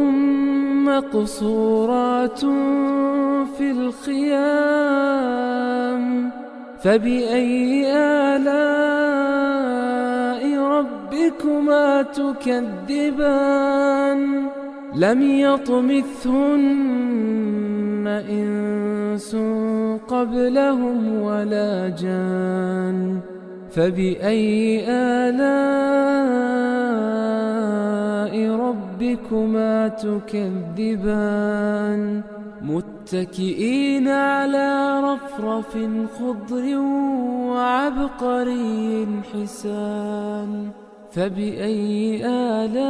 S1: مقصورات في الخيام فبأي آلاء ربكما تكذبان لم يطمثهن إنس قبلهم ولا جان فبأي آلاء ربكما تكذبان متكئين على رفرف خضر وعبقري حسان فبأي آلاء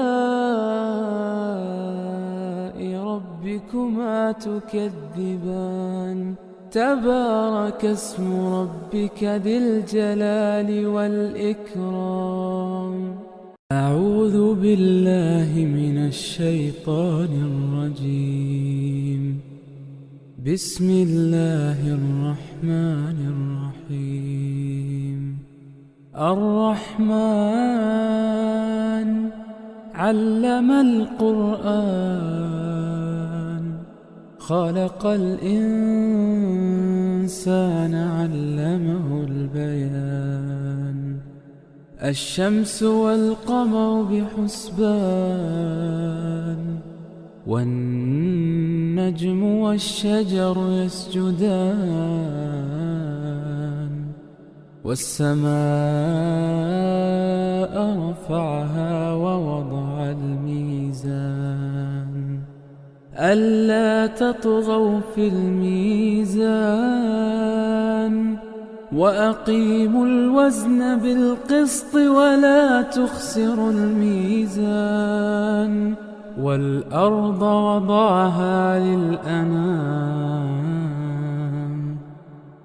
S1: ربكما تكذبان تبارك اسم ربك ذي الجلال والإكرام أعوذ بالله من الشيطان الرجيم بسم الله الرحمن الرحيم الرحمن علم القرآن خلق الإنسان علمه البيان الشمس والقمر بحسبان والنجم والشجر يسجدان والسماء رفعها ووضع الميزان ألا تطغوا في الميزان وأقيموا الوزن بالقسط ولا تخسروا الميزان والأرض وضعها للأنام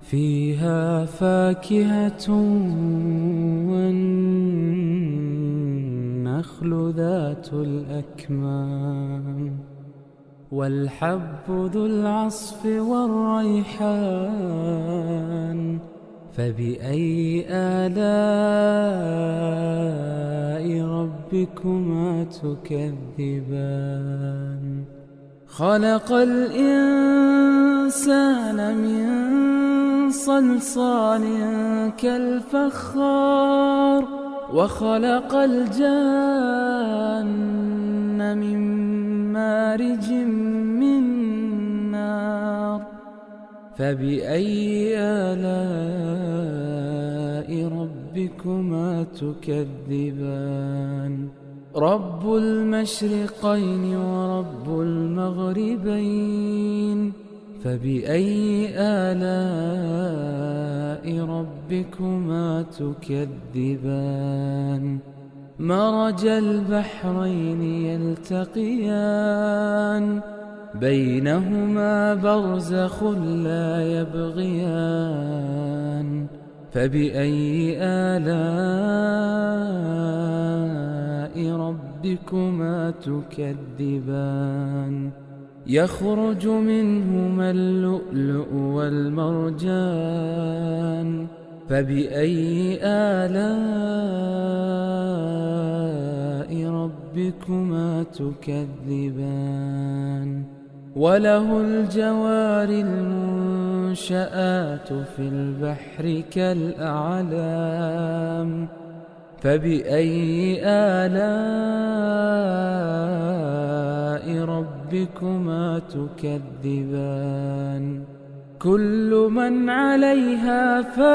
S1: فيها فاكهة والنخل ذات الأكمام والحب ذو العصف والريحان فبأي آلاء ربكما تكذبان خلق الإنسان من صلصال كالفخار وخلق الجان من مارج من نار فبأي آلاء ربكما تكذبان رب المشرقين ورب المغربين فبأي آلاء ربكما تكذبان مرج البحرين يلتقيان بينهما برزخ لا يبغيان فبأي آلاء ربكما تكذبان يخرج منهما اللؤلؤ والمرجان فبأي آلاء ربكما تكذبان وله الجوار المنشآت في البحر كالأعلام فبأي آلاء ربكما تكذبان كل من عليها فان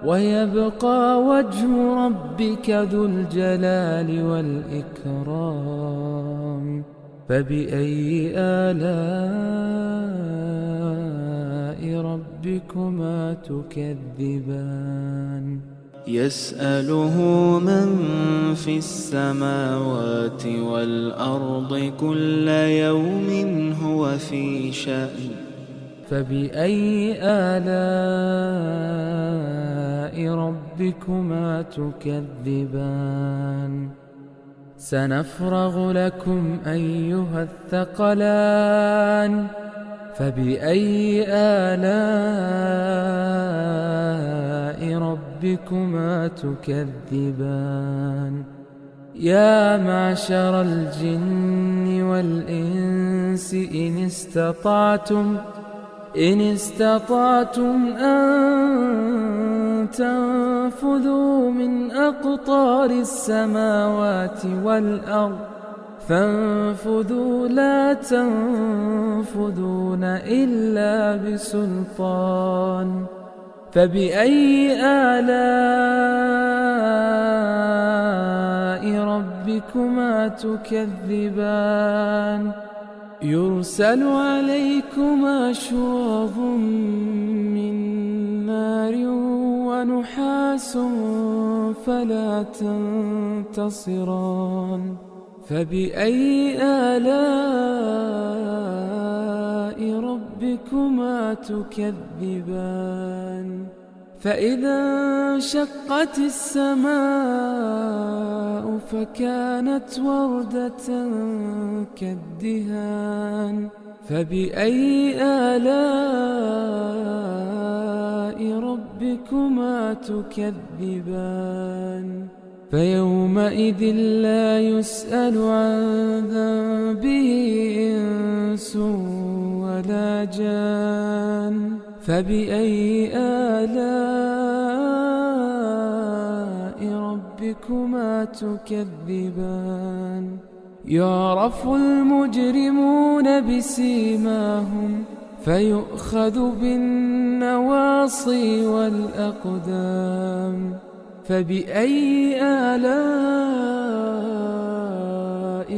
S1: ويبقى وجه ربك ذو الجلال والإكرام فبأي آلاء ربكما تكذبان
S2: يسأله من في السماوات والأرض كل يوم هو في شأن
S1: فبأي آلاء ربكما تكذبان سنفرغ لكم أيها الثقلان فبأي آلاء ربكما تكذبان يا معشر الجن والإنس إن استطعتم أن تنفذوا من أقطار السماوات والأرض فانفذوا لا تنفذون إلا بسلطان فبأي آلاء ربكما تكذبان يرسل عليكما شواظ من نار ونحاس فلا تنتصران فبأي آلاء ربكما تكذبان فإذا انشقت السماء فكانت وردة كالدهان فبأي آلاء ربكما تكذبان فيومئذ لا يسأل عن ذنبه إنس ولا جان فبأي آلاء ربكما تكذبان يعرف المجرمون بسيماهم فيؤخذ بالنواصي والأقدام فبأي آلاء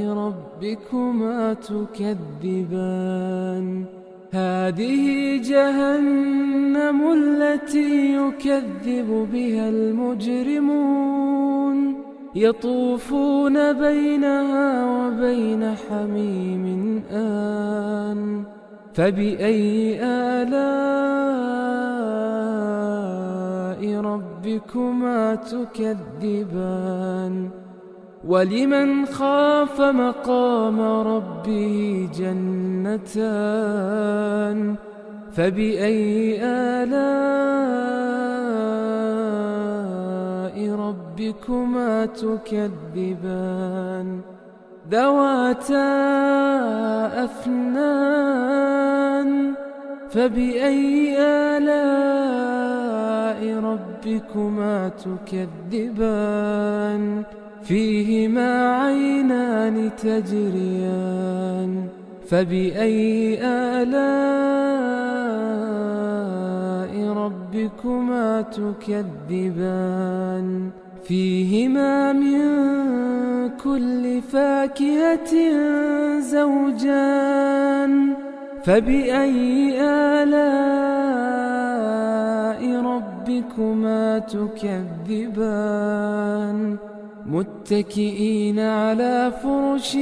S1: ربكما تكذبان هذه جهنم التي يكذب بها المجرمون يطوفون بينها وبين حميم آن فبأي آلاء ربكما تكذبان ولمن خاف مقام ربه جنتان فبأي آلاء ربكما تكذبان ذواتا أفنان فبأي آلاء ربكما تكذبان فيهما عينان تجريان فبأي آلاء ربكما تكذبان فيهما من كل فاكهة زوجان فبأي آلاء ربكما تكذبان متكئين على فرش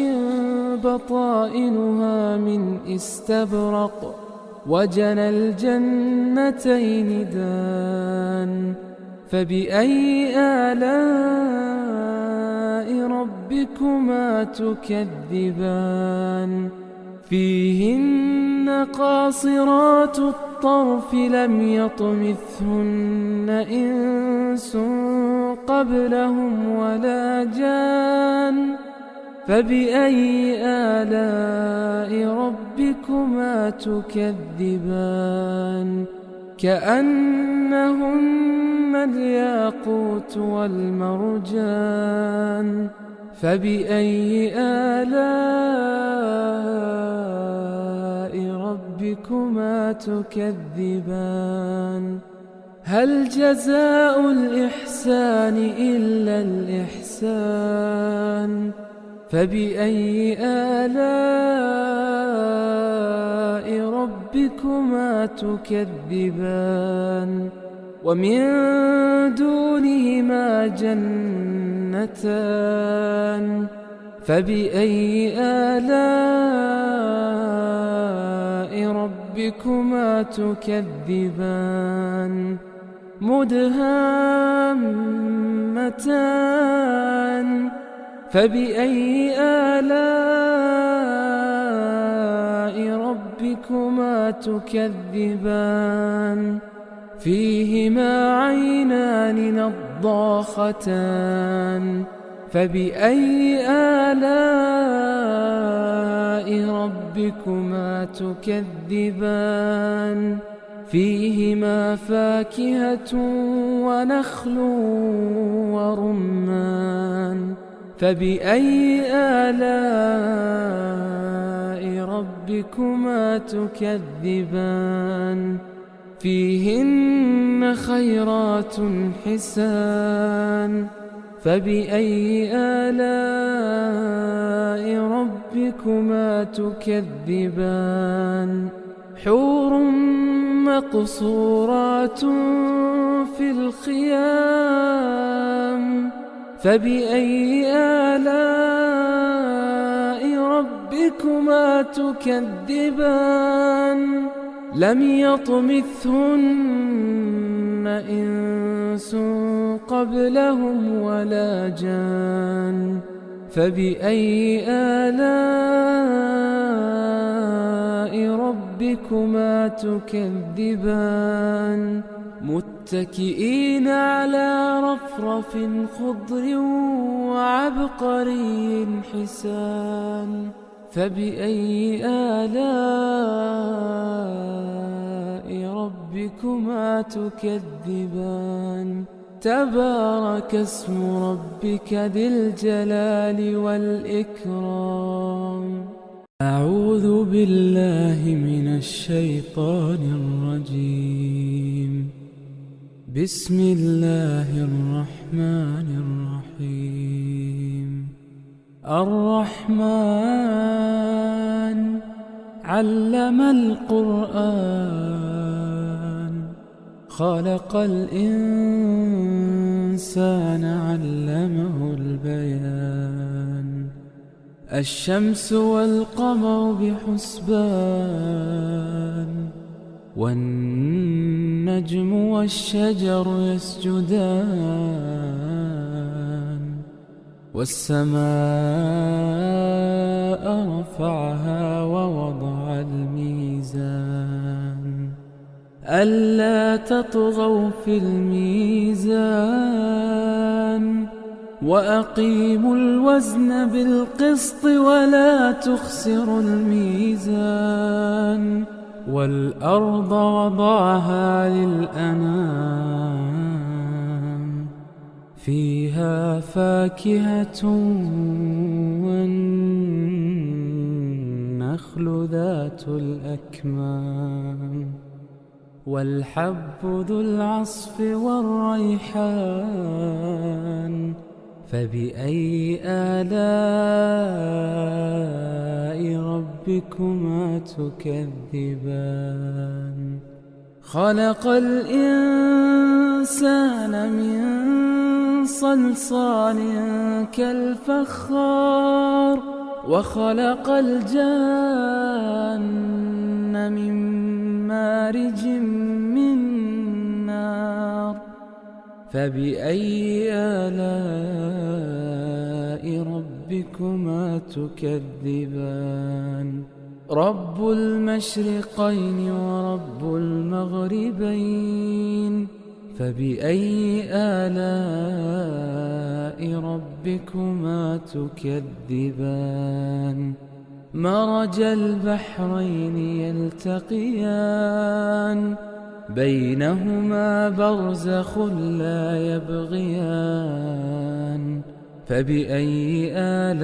S1: بطائنها من استبرق وجنى الجنتين دان فبأي آلاء ربكما تكذبان فيهن قاصرات الطرف لم يطمثهن إنس قبلهم ولا جان فبأي آلاء ربكما تكذبان كأنهن الياقوت والمرجان فبأي آلاء ربكما تكذبان هل جزاء الإحسان إلا الإحسان فبأي آلاء ربكما تكذبان ومن دونهما جنتان فبأي آلاء ربكما تكذبان مدهامتان فبأي آلاء ربكما تكذبان فيهما عينان نضاختان فبأي آلاء ربكما تكذبان فيهما فاكهة ونخل ورمان فبأي آلاء ربكما تكذبان فيهن خيرات حسان فبأي آلاء ربكما تكذبان حور مقصورات في الخيام فبأي آلاء ربكما تكذبان لم يطمثهن إنس قبلهم ولا جان فبأي آلاء ربكما تكذبان متكئين على رفرف خضر وعبقري حسان فبأي آلاء ربكما تكذبان تبارك اسم ربك ذي الجلال والإكرام أعوذ بالله من الشيطان الرجيم بسم الله الرحمن الرحيم الرحمن علم القرآن خلق الإنسان الإنسان علمه البيان الشمس والقمر بحسبان والنجم والشجر يسجدان والسماء رفعها ووضع الميزان ألا تطغوا في الميزان وأقيموا الوزن بالقسط ولا تخسروا الميزان والأرض وضعها للأنام فيها فاكهة والنخل ذات الأكمام والحب ذو العصف والريحان فبأي آلاء ربكما تكذبان خلق الإنسان من صلصال كالفخار وخلق الجان من مارج من نار فبأي آلاء ربكما تكذبان رب المشرقين ورب المغربين فبأي آلاء ربكما تكذبان مرج البحرين يلتقيان بينهما برزخ لا يبغيان فبأي آلاء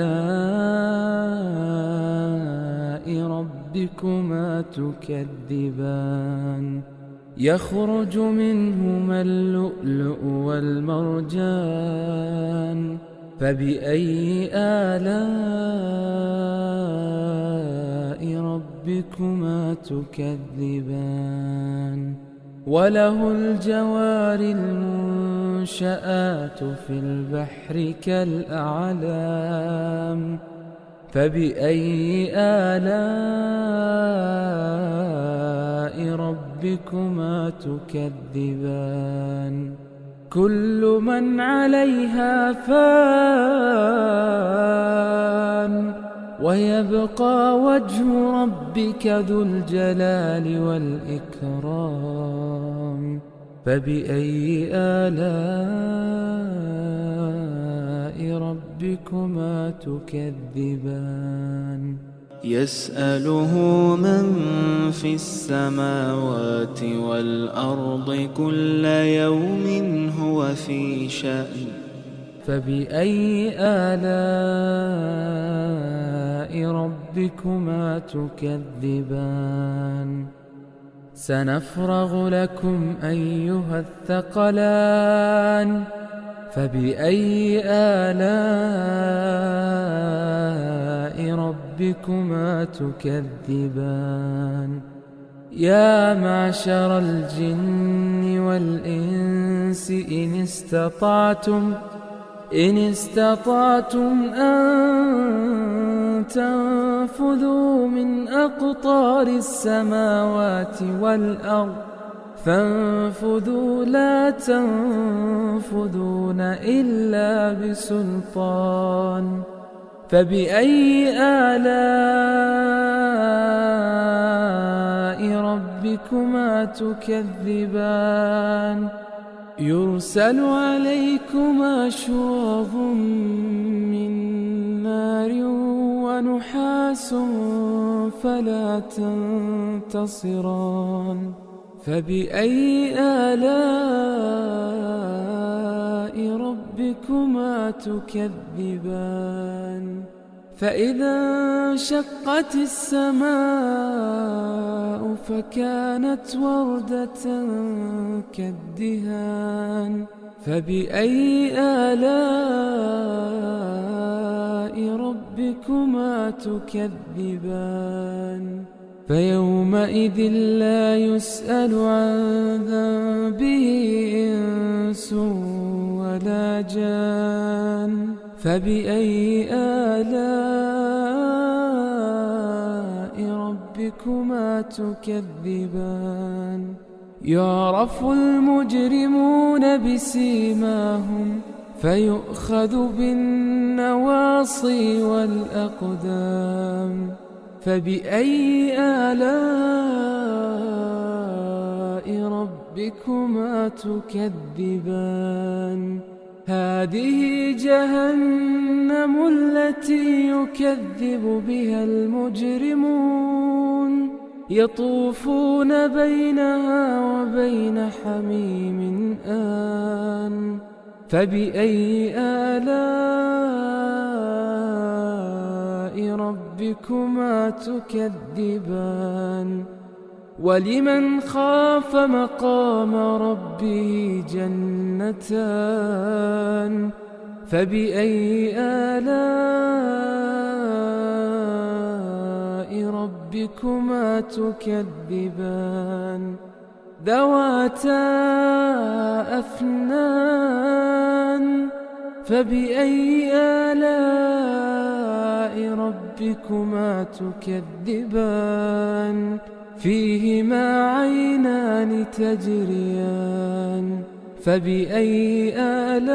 S1: ربكما تكذبان يخرج منهما اللؤلؤ والمرجان فبأي آلاء ربكما تكذبان وله الجوار المنشآت في البحر كالأعلام فبأي آلاء ربكما تكذبان كل من عليها فان ويبقى وجه ربك ذو الجلال والإكرام فبأي آلاء ربكما تكذبان
S2: يسأله من في السماوات والأرض كل يوم هو في شأن
S1: فبأي آلاء ربكما تكذبان سنفرغ لكم أيها الثقلان فبأي آلاء ربكما تكذبان يا معشر الجن والإنس إن استطعتم أن تنفذوا من أقطار السماوات والأرض فانفذوا لا تنفذون إلا بسلطان فبأي آلاء ربكما تكذبان يرسل عليكما شواظ من نار ونحاس فلا تنتصران فبأي آلاء ربكما تكذبان فإذا انشقت السماء فكانت وردة كالدهان فبأي آلاء ربكما تكذبان فيومئذ لا يسأل عن ذنبه إنس ولا جان. فبأي آلاء ربكما تكذبان؟ يعرف المجرمون بسيماهم فيؤخذ بالنواصي والأقدام. فبأي آلاء ربكما تكذبان؟ هذه جهنم التي يكذب بها المجرمون، يطوفون بينها وبين حميم آن. فبأي آلاء ربكما تكذبان؟ ولمن خاف مقام ربه جنتان. فبأي آلاء ربكما تكذبان؟ ذواتا أفنان. فبأي آلاء ربكما تكذبان؟ فيهما عينان تجريان. فبأي آلاء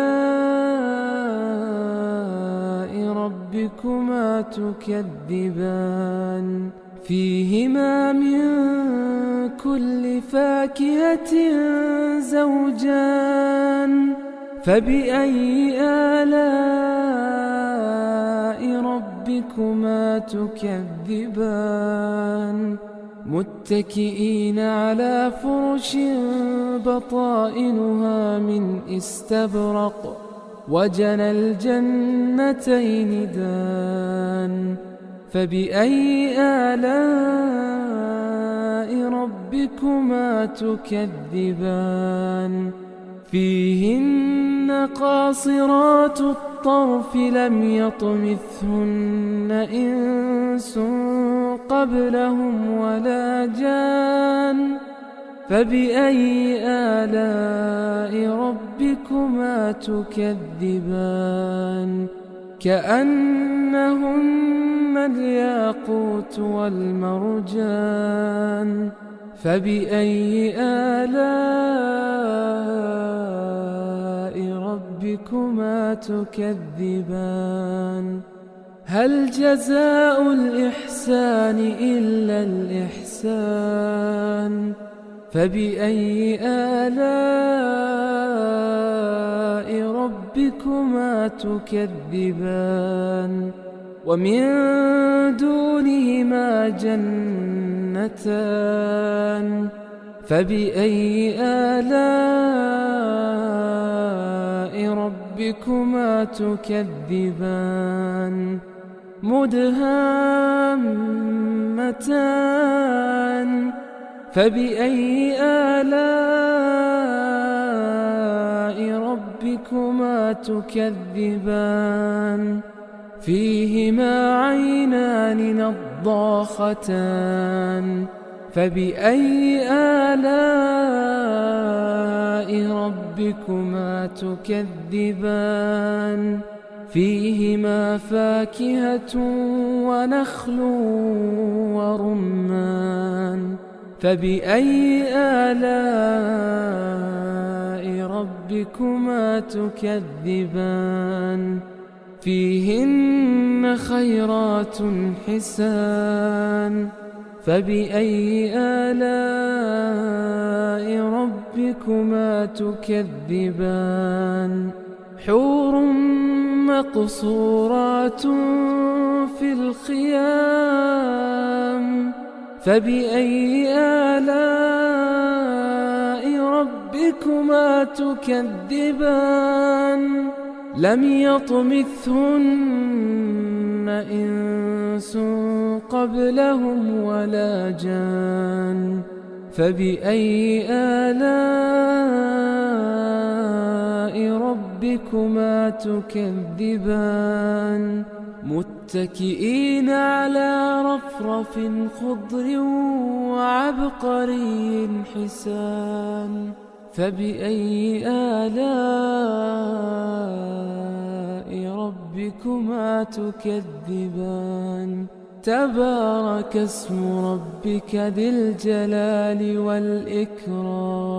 S1: ربكما تكذبان؟ فيهما من كل فاكهة زوجان. فبأي آلاء ربكما تكذبان؟ متكئين على فرش بطائنها من استبرق، وجنى الجنتين دان. فبأي آلاء ربكما تكذبان؟ فيهن قاصرات الطرف لم يطمثهن إنس قبلهم ولا جان. فبأي آلاء ربكما تكذبان؟ كأنهن الياقوت والمرجان. فبأي آلاء ربكما تكذبان؟ هل جزاء الإحسان إلا الإحسان؟ فبأي آلاء ربكما تكذبان؟ ومن دونهما جنتان. فبأي آلاء ربكما تكذبان؟ مدهامتان. فبأي آلاء ربكما تكذبان؟ فيهما عينان نضاختان. فبأي آلاء ربكما تكذبان؟ فيهما فاكهة ونخل ورمان. فبأي آلاء ربكما تكذبان؟ فيهن خيرات حسان. فبأي آلاء ربكما تكذبان؟ حور مقصورات في الخيام. فبأي آلاء ربكما تكذبان؟ لم يطمثهن إنس قبلهم ولا جان. فبأي آلاء ربكما تكذبان؟ متكئين على رفرف خضر وعبقري حسان. فبأي آلاء ربكما تكذبان تبارك اسم ربك ذي الجلال والإكرام